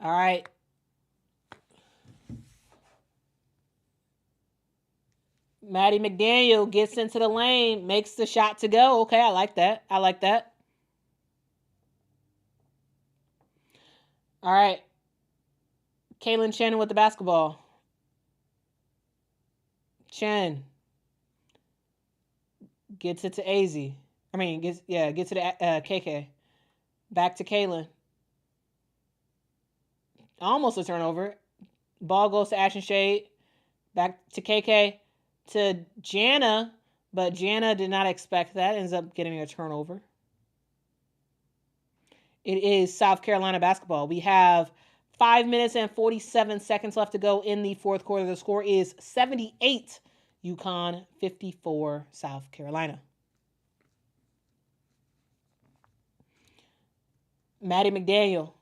All right. Maddie McDaniel gets into the lane, makes the shot to go. Okay, I like that. All right. Kaylin Chen with the basketball. Chen gets it to AZ. Gets to the KK. Back to Kaylin. Almost a turnover. Ball goes to Ashlyn Shade. Back to KK. To Jana, but Jana did not expect that. Ends up getting a turnover. It is South Carolina basketball. We have 5 minutes and 47 seconds left to go in the fourth quarter. The score is 78 UConn, 54 South Carolina. Maddie McDaniel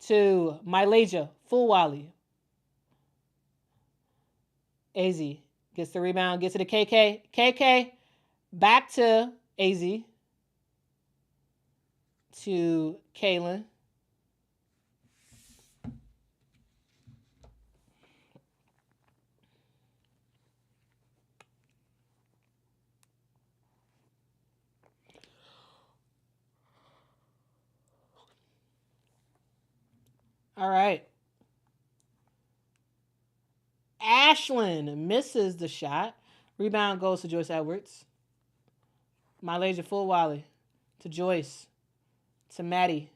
to Mylasia Fulwiley. AZ gets the rebound, gets to the KK. KK back to AZ to Kaylin. All right. Ashlyn misses the shot. Rebound goes to Joyce Edwards. Mylasia Fulwiley to Joyce. To Maddie.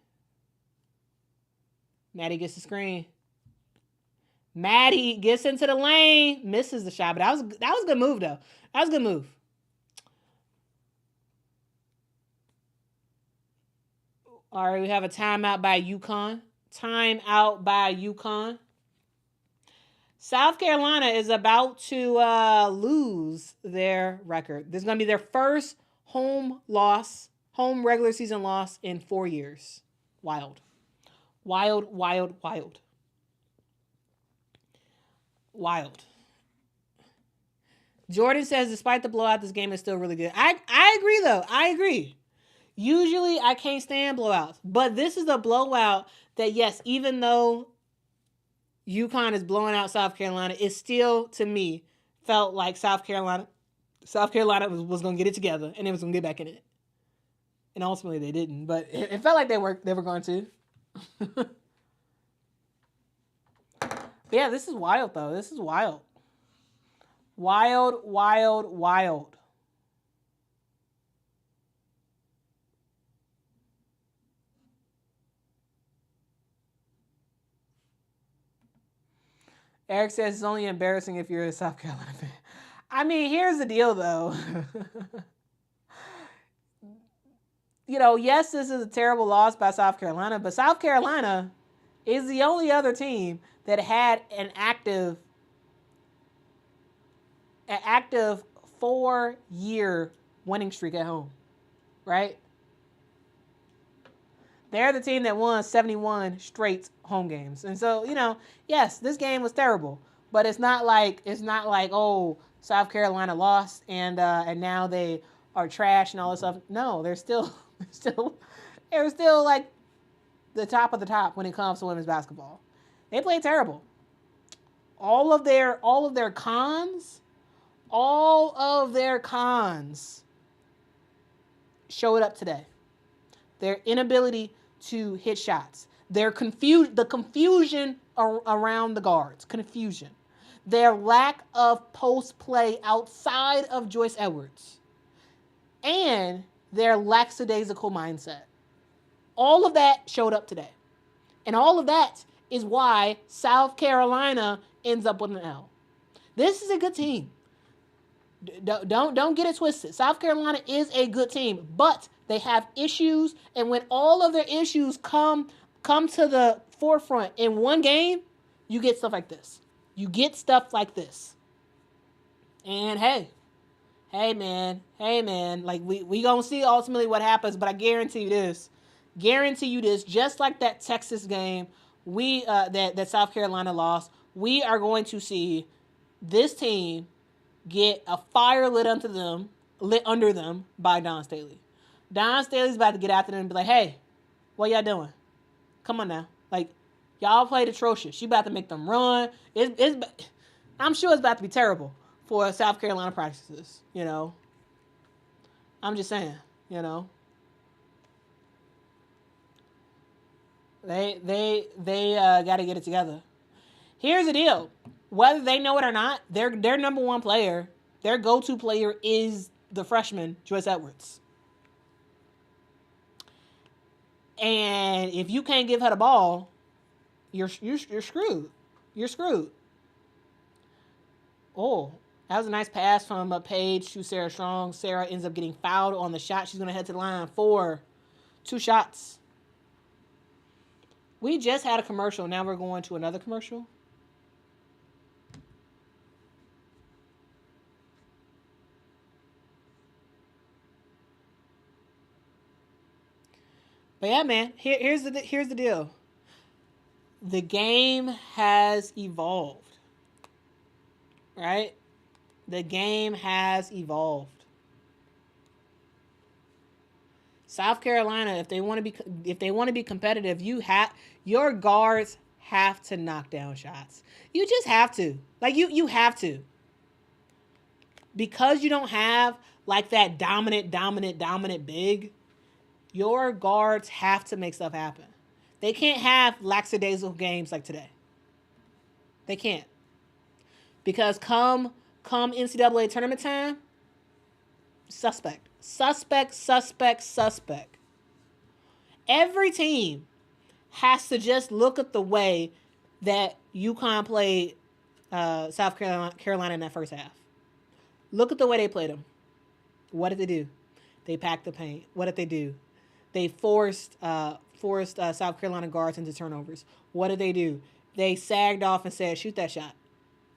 Maddie gets the screen. Maddie gets into the lane. Misses the shot. But that was a good move, though. That was a good move. All right, we have a timeout by UConn. South Carolina is about to lose their record. This is going to be their first home regular season loss in 4 years. Wild. Jordan says, despite the blowout, this game is still really good. I agree, though. I agree. Usually, I can't stand blowouts. But this is a blowout that, yes, even though UConn is blowing out South Carolina, it still, to me, felt like South Carolina was going to get it together, and it was going to get back in it. And ultimately, they didn't. But it felt like they were going to. Yeah, this is wild, though. This is wild. Wild. Eric says it's only embarrassing if you're a South Carolina fan. I mean, here's the deal, though. Yes, this is a terrible loss by South Carolina, but South Carolina is the only other team that had an active 4-year winning streak at home, right? They're the team that won 71 straight home games. And so, yes, this game was terrible, but it's not like, oh, South Carolina lost and now they are trash and all this stuff. No, they're still like the top of the top when it comes to women's basketball. They played terrible. all of their cons, all of their cons showed up today. Their inability to hit shots, the confusion around the guards, confusion, their lack of post play outside of Joyce Edwards, and their lackadaisical mindset. All of that showed up today. And all of that is why South Carolina ends up with an L. This is a good team. Don't get it twisted. South Carolina is a good team, but they have issues, and when all of their issues come to the forefront in one game, you get stuff like this. You get stuff like this. And hey man, like we gonna see ultimately what happens, but I guarantee you this, just like that Texas game that South Carolina lost, we are going to see this team get a fire lit under them by Dawn Staley. Dawn Staley's about to get after them and be like, hey, what y'all doing? Come on now. Like, y'all played atrocious. She about to make them run. I'm sure it's about to be terrible for South Carolina practices, you know. I'm just saying, you know. They got to get it together. Here's the deal. Whether they know it or not, their number one player, their go-to player is the freshman, Joyce Edwards. And if you can't give her the ball, you're screwed. You're screwed. Oh, that was a nice pass from Paige to Sarah Strong. Sarah ends up getting fouled on the shot. She's going to head to the line for 2 shots. We just had a commercial. Now we're going to another commercial. But yeah, man, here's the deal. The game has evolved. Right? The game has evolved. South Carolina, if they want to be competitive, your guards have to knock down shots. You just have to. Like you have to. Because you don't have like that dominant big, your guards have to make stuff happen. They can't have lackadaisical games like today. They can't. Because come NCAA tournament time, suspect. Every team has to just look at the way that UConn played South Carolina in that first half. Look at the way they played them. What did they do? They packed the paint. What did they do? They forced South Carolina guards into turnovers. What did they do? They sagged off and said, shoot that shot.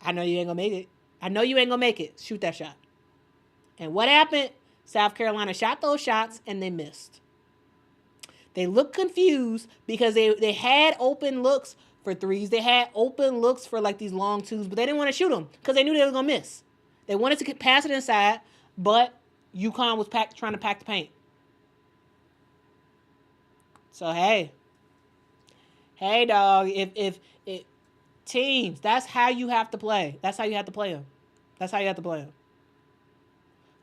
I know you ain't going to make it. Shoot that shot. And what happened? South Carolina shot those shots and they missed. They looked confused because they had open looks for threes. They had open looks for like these long twos, but they didn't want to shoot them because they knew they were going to miss. They wanted to pass it inside, but UConn was trying to pack the paint. So, hey, dog, if teams, that's how you have to play. That's how you have to play them.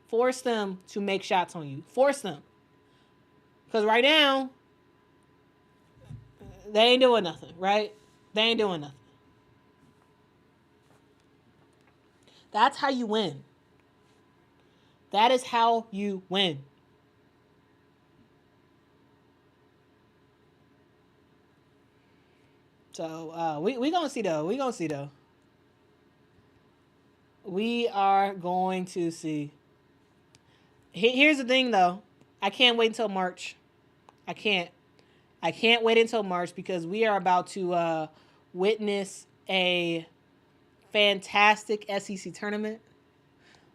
Force them to make shots on you. Force them. Because right now, they ain't doing nothing, right? They ain't doing nothing. That's how you win. That is how you win. So we gonna see though. We are going to see. Here's the thing though. I can't wait until March. I can't wait until March because we are about to witness a fantastic SEC tournament.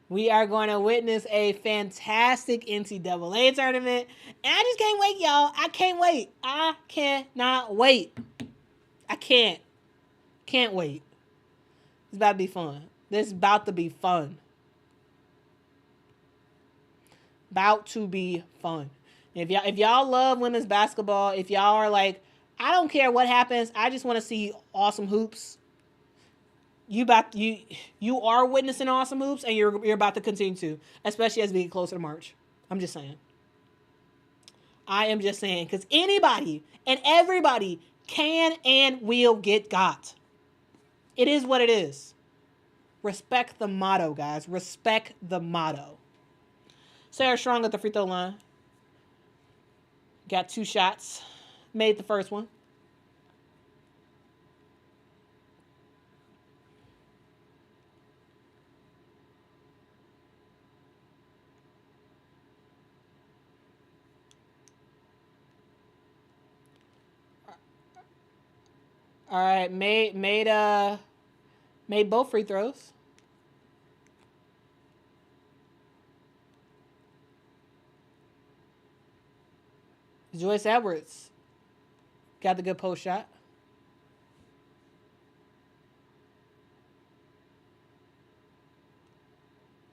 We are going to witness a fantastic NCAA tournament. And I just can't wait, y'all. I can't wait. I cannot wait. I can't wait. It's about to be fun. This is about to be fun. About to be fun. If y'all love women's basketball, if y'all are like, I don't care what happens, I just want to see awesome hoops. you are witnessing awesome hoops, and you're about to continue to, especially as we get closer to March. I'm just saying. I am just saying, because anybody and everybody can and will get got. It is what it is. Respect the motto, guys. Respect the motto. Sarah Strong at the free throw line. Got 2 shots. Made the first one. All right, made both free throws. Joyce Edwards got the good post shot.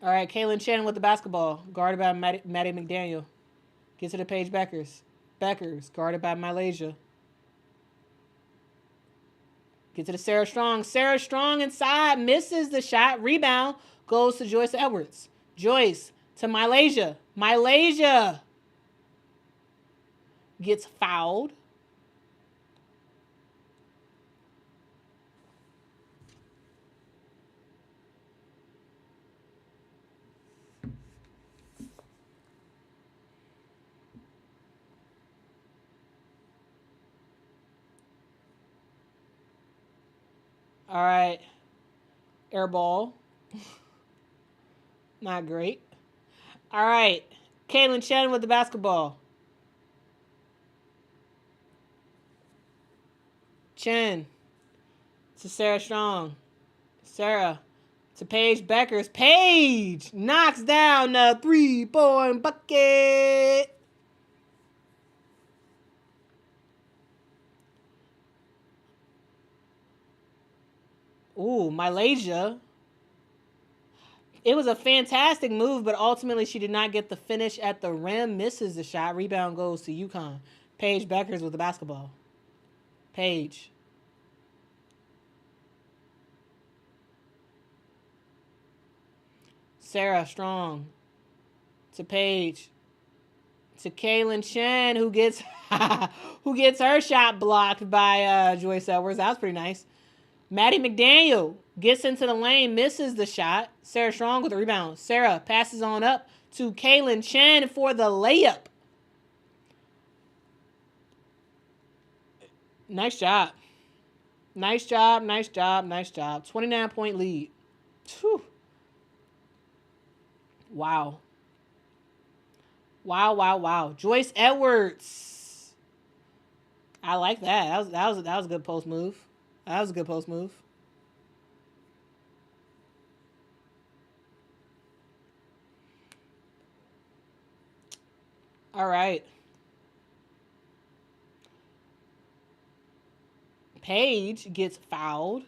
All right, Kaylin Shannon with the basketball, guarded by Maddie McDaniel. Gets to the Paige Beckers. Beckers, guarded by Malaysia. Get to the Sarah Strong. Sarah Strong inside, misses the shot. Rebound goes to Joyce Edwards. Joyce to Malaysia. Malaysia gets fouled. All right. Air ball. Not great. All right. Kaylin Shannon with the basketball. Chen to Sarah Strong. Sarah to Paige Beckers. Paige knocks down the 3-point bucket. Ooh, Malaysia. It was a fantastic move, but ultimately she did not get the finish at the rim. Misses the shot. Rebound goes to UConn. Paige Beckers with the basketball. Paige. Sarah Strong to Paige. To Kaylin Chen, who gets her shot blocked by Joyce Edwards. That was pretty nice. Maddie McDaniel gets into the lane, misses the shot. Sarah Strong with the rebound. Sarah passes on up to Kaylin Chen for the layup. Nice job. Nice job, nice job, nice job. 29-point lead. Whew. Wow. Wow, wow, wow. Joyce Edwards. I like that. That was a good post move. That was a good post move. All right. Paige gets fouled.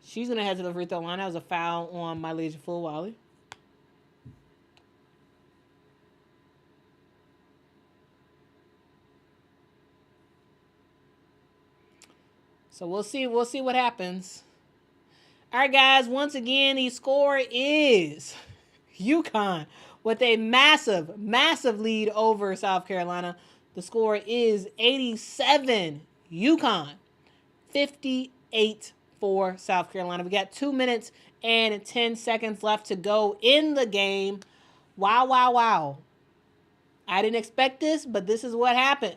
She's going to head to the free throw line. That was a foul on Malaysia Fulwally. So we'll see what happens. All right, guys. Once again, the score is UConn with a massive, massive lead over South Carolina. The score is 87 UConn, 58 for South Carolina. We got 2 minutes and 10 seconds left to go in the game. Wow, wow, wow. I didn't expect this, but this is what happened.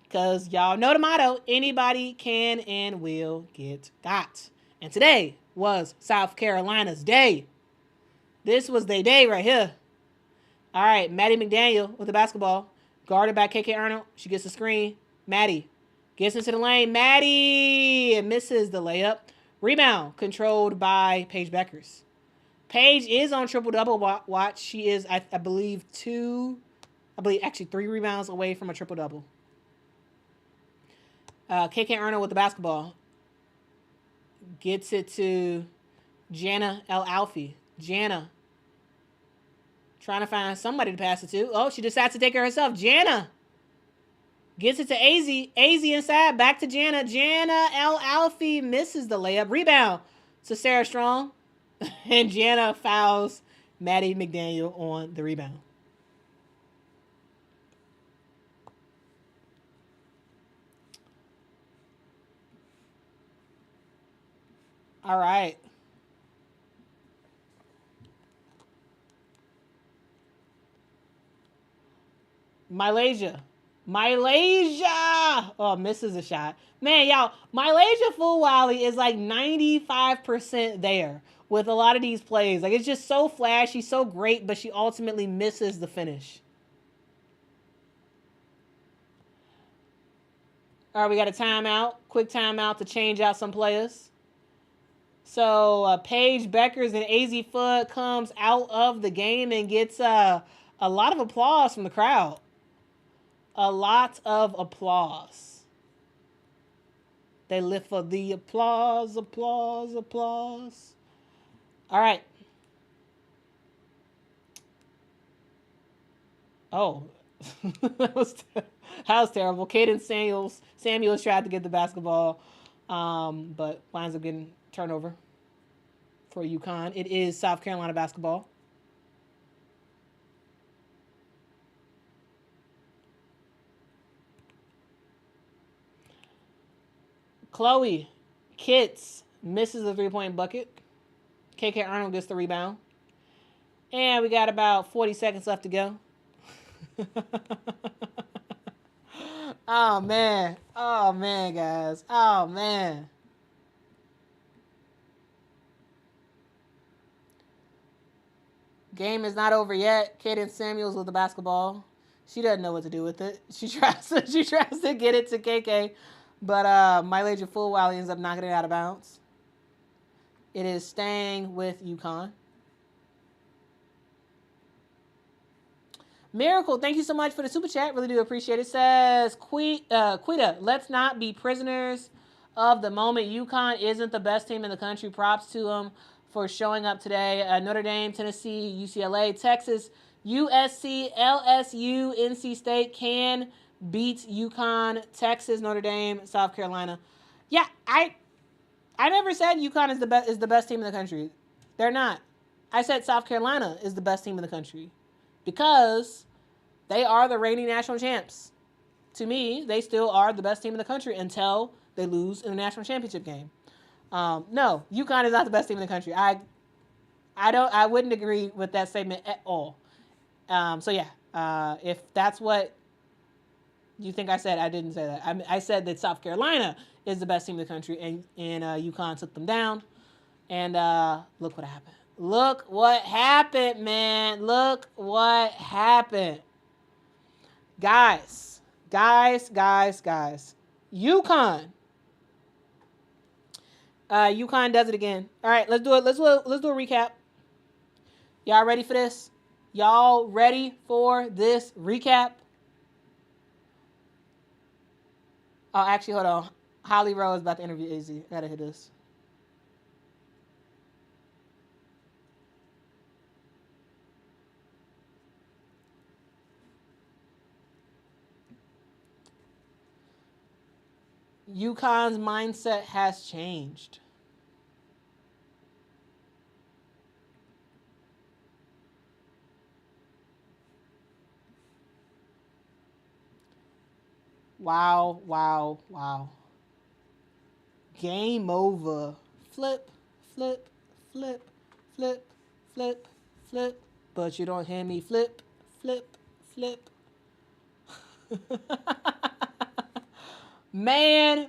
Because y'all know the motto, anybody can and will get got. And today was South Carolina's day. This was their day right here. All right, Maddie McDaniel with the basketball. Guarded by KK Arnold. She gets the screen. Maddie gets into the lane. Maddie misses the layup. Rebound controlled by Paige Beckers. Paige is on triple-double watch. She is, I believe, 3 rebounds away from a triple-double. KK Arnold with the basketball. Gets it to Jana El Alfie. Jana trying to find somebody to pass it to. Oh, she decides to take her herself. Jana Gets it to AZ. AZ inside. Back to Jana. Jana L. Alfie misses the layup. Rebound to Sarah Strong. And Jana fouls Maddie McDaniel on the rebound. All right. Malaysia. Oh, misses a shot. Man, y'all, Malaysia Full Wally is like 95% there with a lot of these plays. Like, it's just so flashy, so great, but she ultimately misses the finish. All right, we got a timeout. Quick timeout to change out some players. So Paige Beckers and AZ Fudd comes out of the game and gets a lot of applause from the crowd. A lot of applause. They live for the applause, applause, applause. All right. Oh, that was terrible. Caden Samuels tried to get the basketball, but winds up getting turnover for UConn. It is South Carolina basketball. Chloe Kitts misses the three-point bucket. KK Arnold gets the rebound. And we got about 40 seconds left to go. Oh, man. Oh, man, guys. Oh, man. Game is not over yet. Kaden Samuels with the basketball. She doesn't know what to do with it. She tries to get it to KK, but Malaysia Full Wally ends up knocking it out of bounds. It is staying with UConn. Miracle, thank you so much for the super chat. Really do appreciate it. Says Quita, let's not be prisoners of the moment. UConn isn't the best team in the country. Props to them for showing up today. Notre Dame, Tennessee, UCLA, Texas, USC, LSU, NC State can beat UConn, Texas, Notre Dame, South Carolina. Yeah, I never said UConn is the best team in the country. They're not. I said South Carolina is the best team in the country because they are the reigning national champs. To me, they still are the best team in the country until they lose in the national championship game. No, UConn is not the best team in the country. I wouldn't agree with that statement at all. So yeah, if that's what you think I said, I didn't say that. I said that South Carolina is the best team in the country, and UConn took them down. And look what happened. Look what happened, man. Look what happened. Guys. UConn. UConn does it again. All right, let's do it. Let's do a recap. Y'all ready for this? Y'all ready for this recap? Oh, actually, hold on. Holly Rowe is about to interview AZ. I gotta hit this. UConn's mindset has changed. Wow. Game over. Flip. But you don't hear me flip. Man.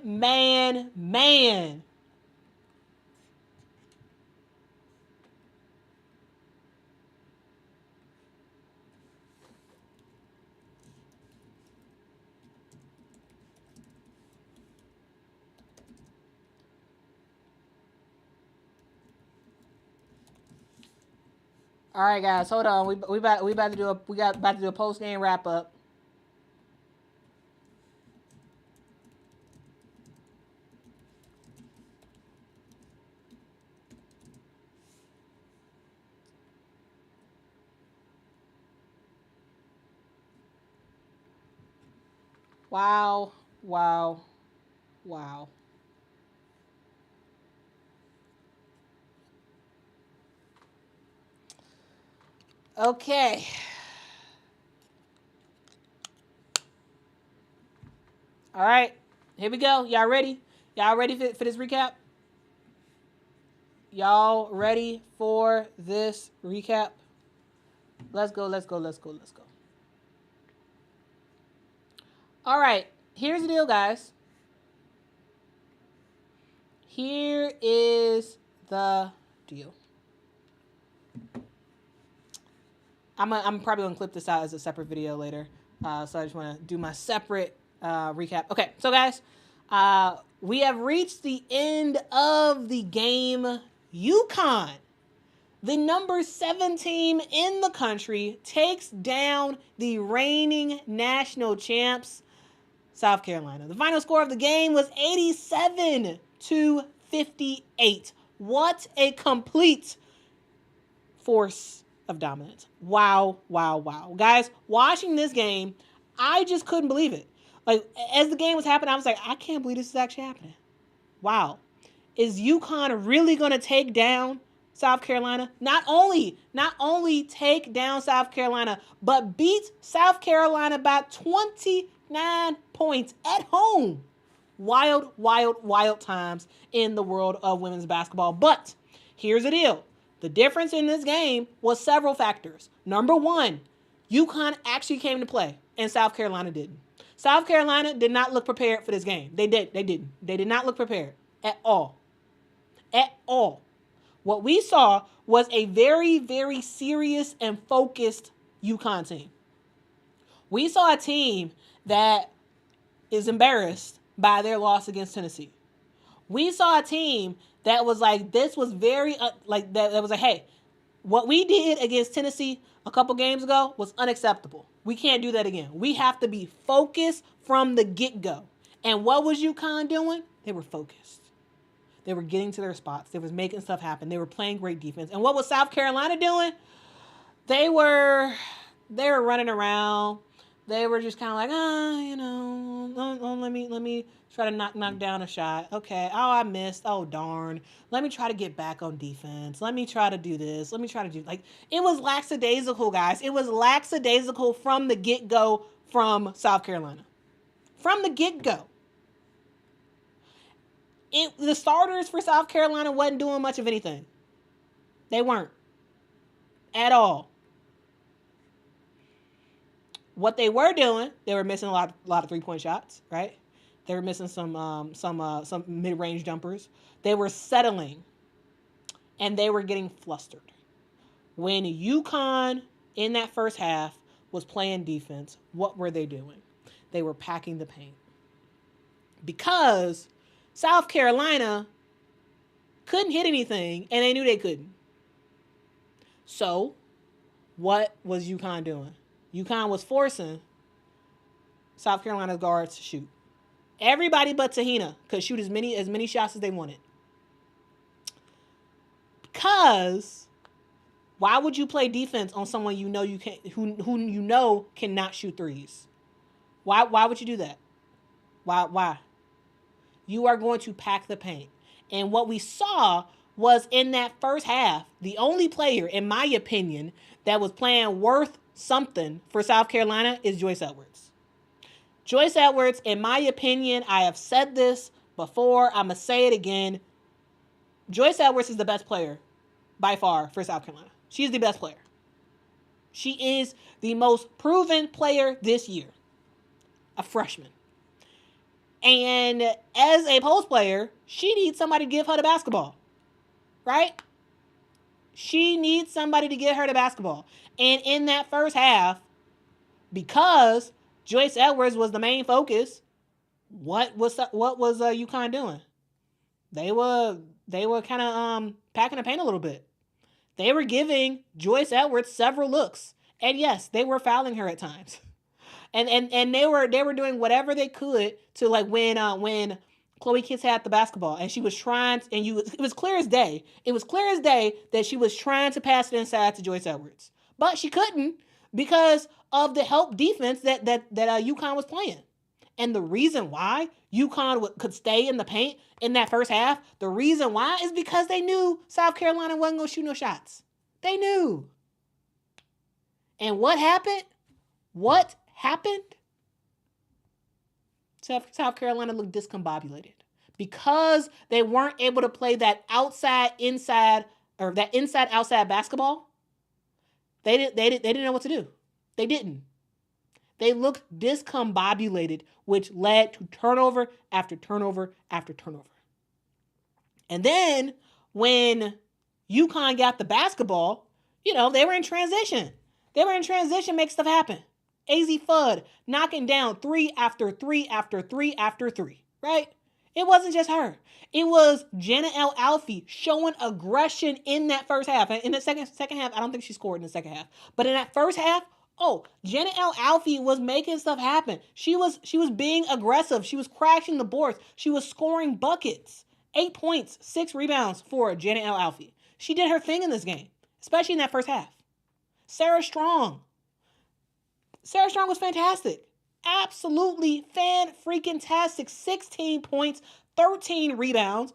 All right, guys, hold on. We about to do a post game wrap up. Wow. Wow. Wow. Okay. All right. Here we go. Y'all ready? Y'all ready for this recap? Y'all ready for this recap? Let's go. Let's go. Let's go. Let's go. All right. Here's the deal, guys. Here is the deal. I'm probably gonna clip this out as a separate video later. So I just want to do my separate recap. Okay, so guys, we have reached the end of the game. UConn, the number 7 team in the country, takes down the reigning national champs, South Carolina. The final score of the game was 87-58. What a complete force of dominance. Wow, wow, wow. Guys, watching this game, I just couldn't believe it. Like, as the game was happening, I was like, I can't believe this is actually happening. Wow. Is UConn really going to take down South Carolina? Not only take down South Carolina, but beat South Carolina by 29 points at home. Wild, wild, wild times in the world of women's basketball. But here's the deal. The difference in this game was several factors. Number one, UConn actually came to play, and South Carolina didn't. South Carolina did not look prepared for this game. They didn't. They did not look prepared at all. At all. What we saw was a very, very serious and focused UConn team. We saw a team that is embarrassed by their loss against Tennessee. We saw a team that was like, this was very, that was like, hey, what we did against Tennessee a couple games ago was unacceptable. We can't do that again. We have to be focused from the get-go. And what was UConn doing? They were focused. They were getting to their spots. They was making stuff happen. They were playing great defense. And what was South Carolina doing? They were running around. They were just kind of like, let me try to knock down a shot. Okay. Oh, I missed. Oh, darn. Let me try to get back on defense. Let me try to do this. Let me try to do, like, it was lackadaisical, guys. It was lackadaisical from the get-go from South Carolina. From the get-go. The starters for South Carolina wasn't doing much of anything. They weren't. At all. What they were doing, they were missing a lot of 3-point shots, right? They were missing some mid-range jumpers. They were settling, and they were getting flustered. When UConn in that first half was playing defense, what were they doing? They were packing the paint. Because South Carolina couldn't hit anything, and they knew they couldn't. So, what was UConn doing? UConn was forcing South Carolina's guards to shoot. Everybody but Tahina could shoot as many shots as they wanted. Because why would you play defense on someone you know you can't, who you know cannot shoot threes? Why would you do that? Why? You are going to pack the paint. And what we saw was in that first half, the only player, in my opinion, that was playing worth something for South Carolina is Joyce Edwards. Joyce Edwards, in my opinion, I have said this before, I'm going to say it again. Joyce Edwards is the best player by far for South Carolina. She's the best player. She is the most proven player this year. A freshman. And as a post player, she needs somebody to give her the basketball. Right? She needs somebody to get her the basketball. And in that first half, because Joyce Edwards was the main focus, what was UConn doing? They were kind of packing the paint a little bit. They were giving Joyce Edwards several looks. And yes, they were fouling her at times. And they were doing whatever they could to, like, when Chloe Kitts had the basketball and she was trying, it was clear as day. It was clear as day that she was trying to pass it inside to Joyce Edwards. But she couldn't because of the help defense that UConn was playing. And the reason why UConn could stay in the paint in that first half, the reason why is because they knew South Carolina wasn't going to shoot no shots. They knew. And what happened? What happened? South Carolina looked discombobulated because they weren't able to play that inside outside basketball. They didn't know what to do. They didn't. They looked discombobulated, which led to turnover after turnover after turnover. And then when UConn got the basketball, they were in transition. Make stuff happen. AZ Fudd knocking down 3 after 3 after 3 after 3, right? It wasn't just her. It was Jenna L. Alfie showing aggression in that first half. In the second half, I don't think she scored in the second half. But in that first half, Jenna L. Alfie was making stuff happen. She was being aggressive. She was crashing the boards. She was scoring buckets. 8 points, 6 rebounds for Jenna L. Alfie. She did her thing in this game, especially in that first half. Sarah Strong was fantastic. Absolutely fan-freaking-tastic. 16 points, 13 rebounds,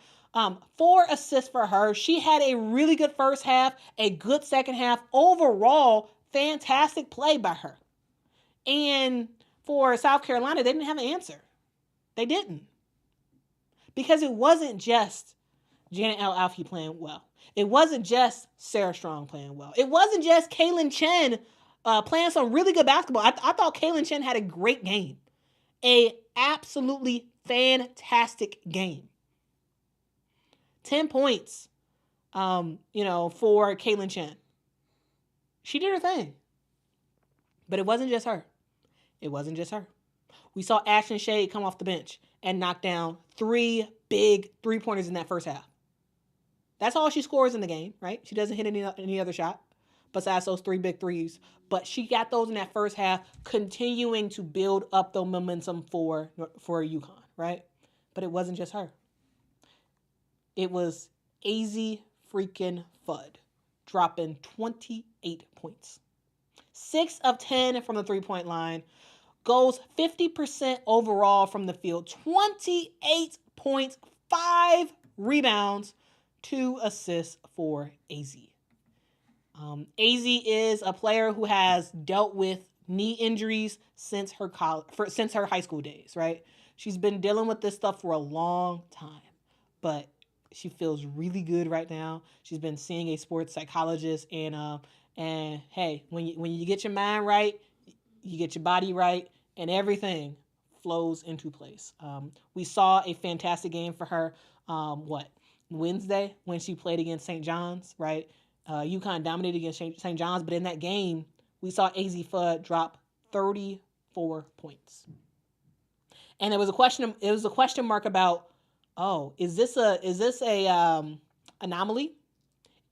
4 assists for her. She had a really good first half, a good second half. Overall, fantastic play by her. And for South Carolina, they didn't have an answer. They didn't. Because it wasn't just Janet L. Alfie playing well. It wasn't just Sarah Strong playing well. It wasn't just Kaylin Chen playing some really good basketball. I thought Kaylin Chen had a great game. A absolutely fantastic game. 10 points, for Kaylin Chen. She did her thing. But it wasn't just her. We saw Ashton Shade come off the bench and knock down 3 big 3-pointers in that first half. That's all she scores in the game, right? She doesn't hit any other shot besides those 3 big threes. But she got those in that first half, continuing to build up the momentum for UConn, right? But it wasn't just her. It was AZ freaking Fudd dropping 28 points. 6 of 10 from the 3-point line. Goes 50% overall from the field. 28 points, 5 rebounds, 2 assists for AZ. AZ is a player who has dealt with knee injuries since her high school days, right? She's been dealing with this stuff for a long time, but she feels really good right now. She's been seeing a sports psychologist, and hey, when you get your mind right, you get your body right, and everything flows into place. We saw a fantastic game for her. Wednesday when she played against St. John's, right? UConn dominated against St. John's, but in that game, we saw AZ Fudd drop 34 points. And it was a question mark about, is this a anomaly?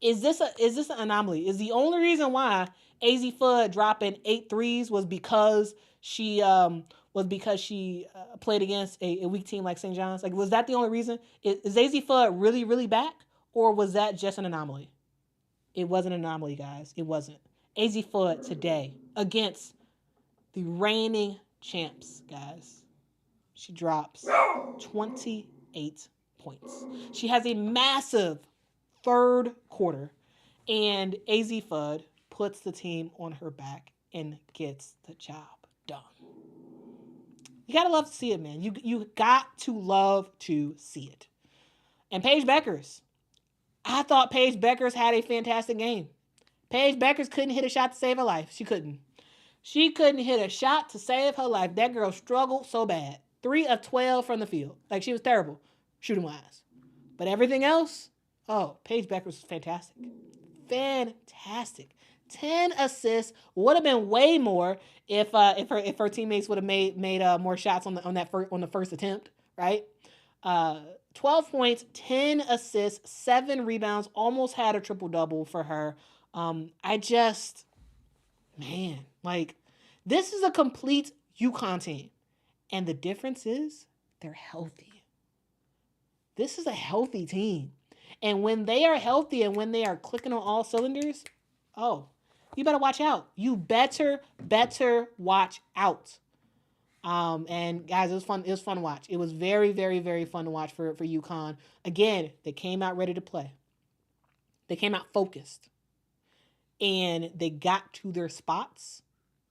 Is this an anomaly? Is the only reason why AZ Fudd dropping 8 threes was because she played against a weak team like St. John's? Like, was that the only reason? Is AZ Fudd really, really back? Or was that just an anomaly? It wasn't an anomaly, guys. It wasn't. AZ Fudd today against the reigning champs, guys. She drops 28 points. She has a massive third quarter, and AZ Fudd puts the team on her back and gets the job done. You gotta love to see it, man. You got to love to see it. And Paige Beckers. I thought Paige Beckers had a fantastic game. Paige Beckers couldn't hit a shot to save her life. She couldn't. She couldn't hit a shot to save her life. That girl struggled so bad. 3 of 12 from the field. Like, she was terrible shooting-wise. But everything else, Paige Beckers was fantastic. Fantastic. 10 assists. Would have been way more if her teammates would have made more shots on the first attempt, right? 12 points, 10 assists, 7 rebounds, almost had a triple-double for her. This is a complete UConn team. And the difference is they're healthy. This is a healthy team. And when they are healthy and when they are clicking on all cylinders, you better watch out. You better watch out. And guys, it was fun. It was fun to watch. It was very, very, very fun to watch for UConn. Again, they came out ready to play. They came out focused, and they got to their spots,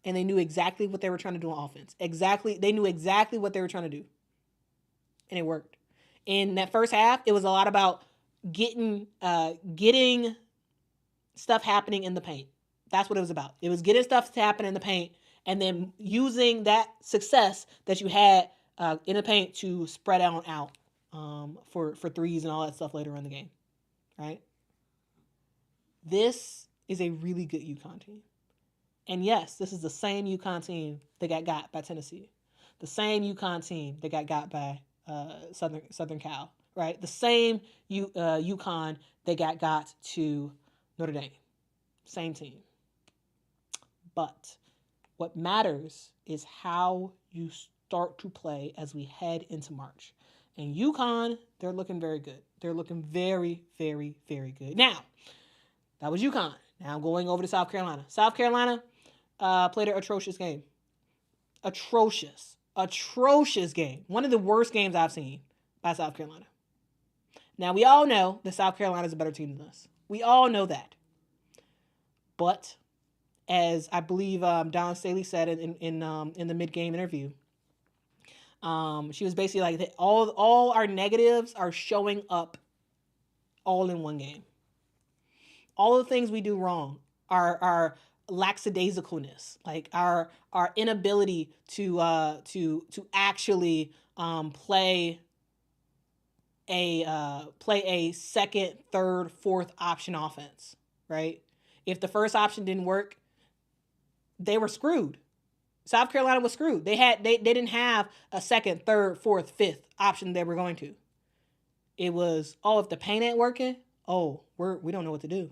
and they knew exactly what they were trying to do on offense. They knew exactly what they were trying to do, and it worked. In that first half, it was a lot about getting stuff happening in the paint. That's what it was about. It was getting stuff to happen in the paint, and then using that success that you had in the paint to spread out for threes and all that stuff later in the game, right? This is a really good UConn team. And yes, this is the same UConn team that got by Tennessee. The same UConn team that got by Southern Cal, right? The same UConn that got to Notre Dame. Same team. But what matters is how you start to play as we head into March. And UConn, they're looking very good. They're looking very, very, very good. Now, that was UConn. Now I'm going over to South Carolina. South Carolina played an atrocious game. Atrocious game. One of the worst games I've seen by South Carolina. Now, we all know that South Carolina is a better team than us. We all know that. But as I believe Dawn Staley said in the mid-game interview, she was basically like, all our negatives are showing up all in one game. All the things we do wrong, our lackadaisicalness, like our inability to actually play a second, third, fourth option offense, right? If the first option didn't work, they were screwed. South Carolina was screwed. They didn't have a second, third, fourth, fifth option they were going to. It was, if the paint ain't working, we don't know what to do.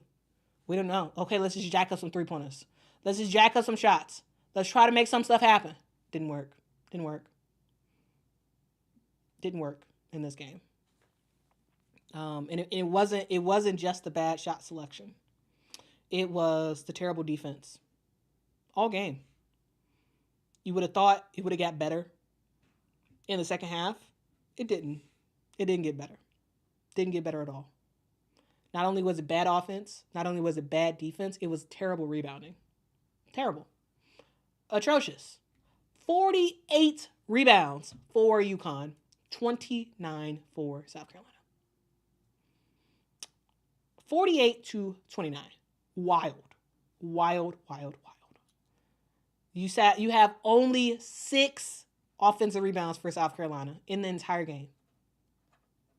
We don't know. Okay, let's just jack up some three-pointers. Let's just jack up some shots. Let's try to make some stuff happen. Didn't work in this game. And it wasn't just the bad shot selection. It was the terrible defense. All game. You would have thought it would have got better in the second half. It didn't. It didn't get better. Didn't get better at all. Not only was it bad offense, not only was it bad defense, it was terrible rebounding. Terrible. Atrocious. 48 rebounds for UConn, 29 for South Carolina. 48-29. Wild. You have only 6 offensive rebounds for South Carolina in the entire game.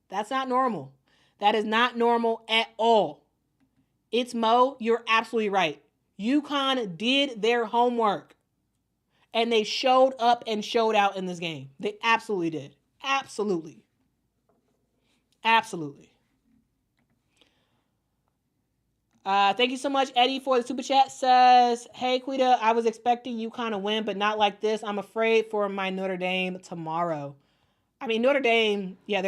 That's not normal. That is not normal at all. It's Mo, you're absolutely right. UConn did their homework. And they showed up and showed out in this game. They absolutely did. Absolutely. Thank you so much, Eddie, for the super chat. Says, hey, Quita, I was expecting UConn to win, but not like this. I'm afraid for my Notre Dame tomorrow. I mean, Notre Dame, yeah,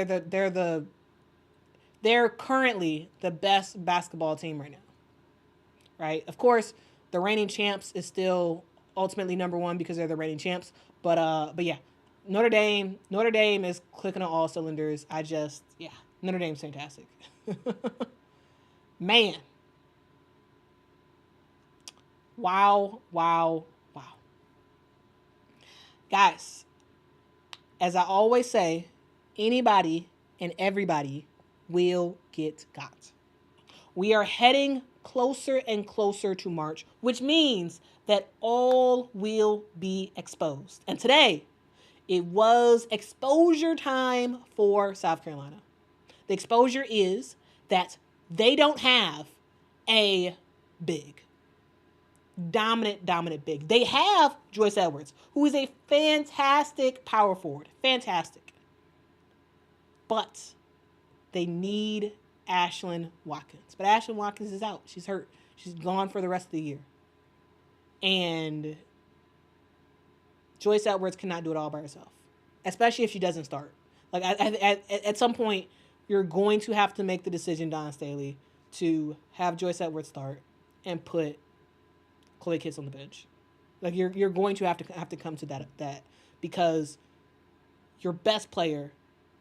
they're currently the best basketball team right now, right? Of course, the reigning champs is still ultimately number one because they're the reigning champs. But yeah, Notre Dame is clicking on all cylinders. Notre Dame's fantastic. Man. Wow. Guys, as I always say, anybody and everybody will get got. We are heading closer and closer to March, which means that all will be exposed. And today, it was exposure time for South Carolina. The exposure is that they don't have a big, dominant big. They have Joyce Edwards, who is a fantastic power forward. Fantastic. But they need Ashlyn Watkins. But Ashlyn Watkins is out. She's hurt. She's gone for the rest of the year. And Joyce Edwards cannot do it all by herself, especially if she doesn't start. Like at some point, you're going to have to make the decision, Dawn Staley, to have Joyce Edwards start and put Chloe Kitts on the bench. Like you're going to have to come to because your best player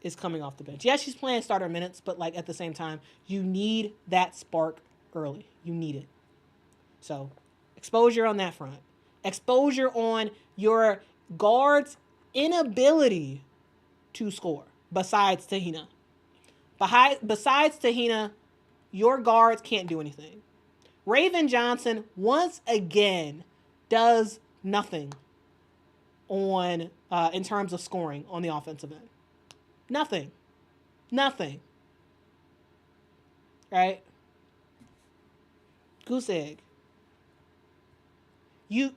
is coming off the bench. Yes, she's playing starter minutes, but like at the same time, you need that spark early. You need it. So, exposure on that front. Exposure on your guard's inability to score besides Tahina. Besides Tahina, your guards can't do anything. Raven Johnson, once again, does nothing on in terms of scoring on the offensive end. Nothing. Nothing. Right? Goose egg. You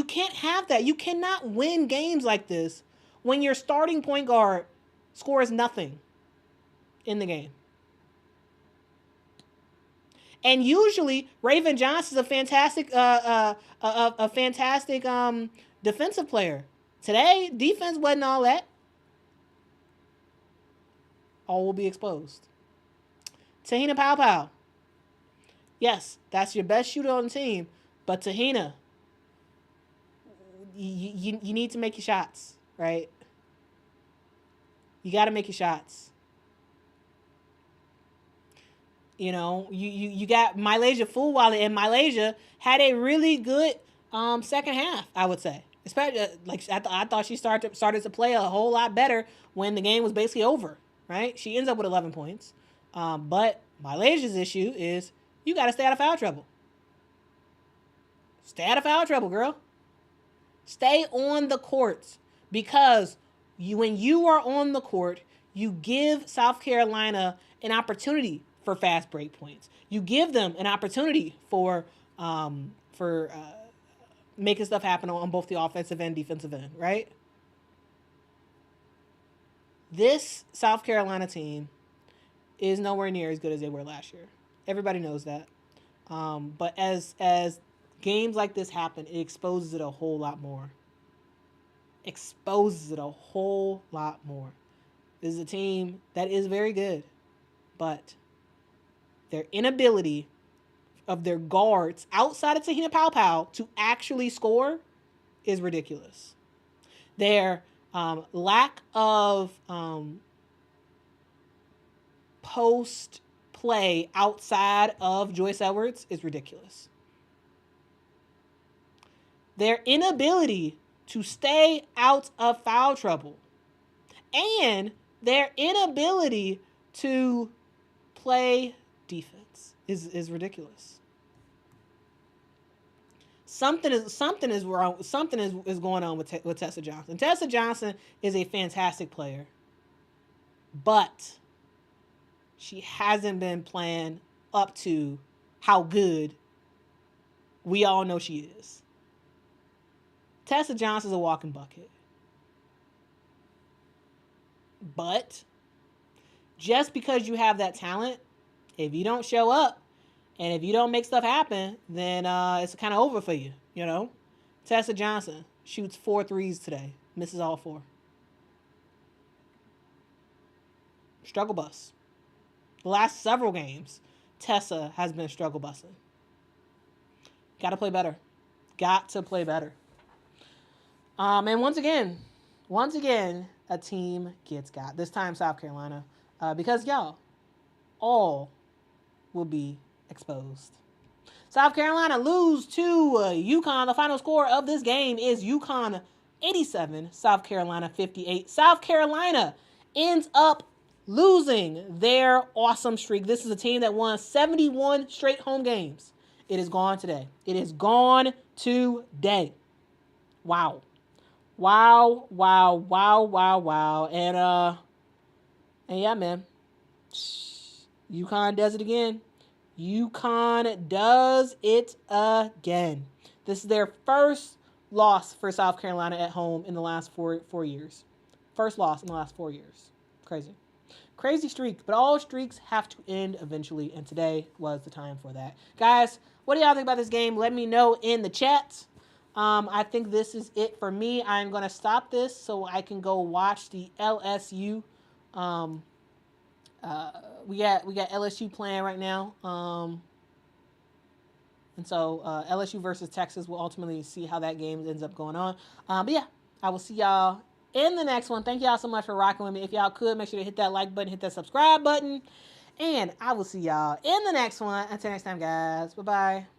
can't have that. You cannot win games like this when your starting point guard scores nothing in the game. And usually Raven Johnson is a fantastic defensive player. Today, defense wasn't all that. All will be exposed. Tahina Pow. Yes, that's your best shooter on the team, but Tahina, you need to make your shots, right? You got to make your shots. You know, you got Malaysia Fulwale, and Malaysia had a really good second half, I would say. Especially I thought she started to play a whole lot better when the game was basically over, right? She ends up with 11 points. But Malaysia's issue is you got to stay out of foul trouble. Stay out of foul trouble, girl. Stay on the court, because when you are on the court, you give South Carolina an opportunity for fast break points. You give them an opportunity for making stuff happen on both the offensive and defensive end, right? This South Carolina team is nowhere near as good as they were last year. Everybody knows that. But as games like this happen, it exposes it a whole lot more. Exposes it a whole lot more. This is a team that is very good, but their inability of their guards outside of Tahina Pow to actually score is ridiculous. Their lack of post play outside of Joyce Edwards is ridiculous. Their inability to stay out of foul trouble and their inability to play defense is ridiculous. Something is wrong. Something is going on with Tessa Johnson. Tessa Johnson is a fantastic player, but she hasn't been playing up to how good we all know she is. Tessa Johnson's a walking bucket. But just because you have that talent, if you don't show up and if you don't make stuff happen, then it's kind of over for you, you know? Tessa Johnson shoots 4 threes today, misses all 4. Struggle bus. The last several games, Tessa has been struggle busing. Got to play better. Got to play better. And once again, a team gets got. This time, South Carolina. Because, y'all, all will be exposed. South Carolina lose to UConn. The final score of this game is UConn 87, South Carolina 58. South Carolina ends up losing their awesome streak. This is a team that won 71 straight home games. It is gone today. It is gone today. Wow. And yeah, man. UConn does it again. UConn does it again. This is their first loss for South Carolina at home in the last four years. First loss in the last 4 years. Crazy streak, but all streaks have to end eventually, and today was the time for that. Guys, what do y'all think about this game? Let me know in the chat. I think this is it for me. I'm going to stop this so I can go watch the LSU. We got LSU playing right now. And so LSU versus Texas, we'll ultimately see how that game ends up going on. But yeah, I will see y'all in the next one. Thank y'all so much for rocking with me. If y'all could, make sure to hit that like button, hit that subscribe button. And I will see y'all in the next one. Until next time, guys. Bye-bye.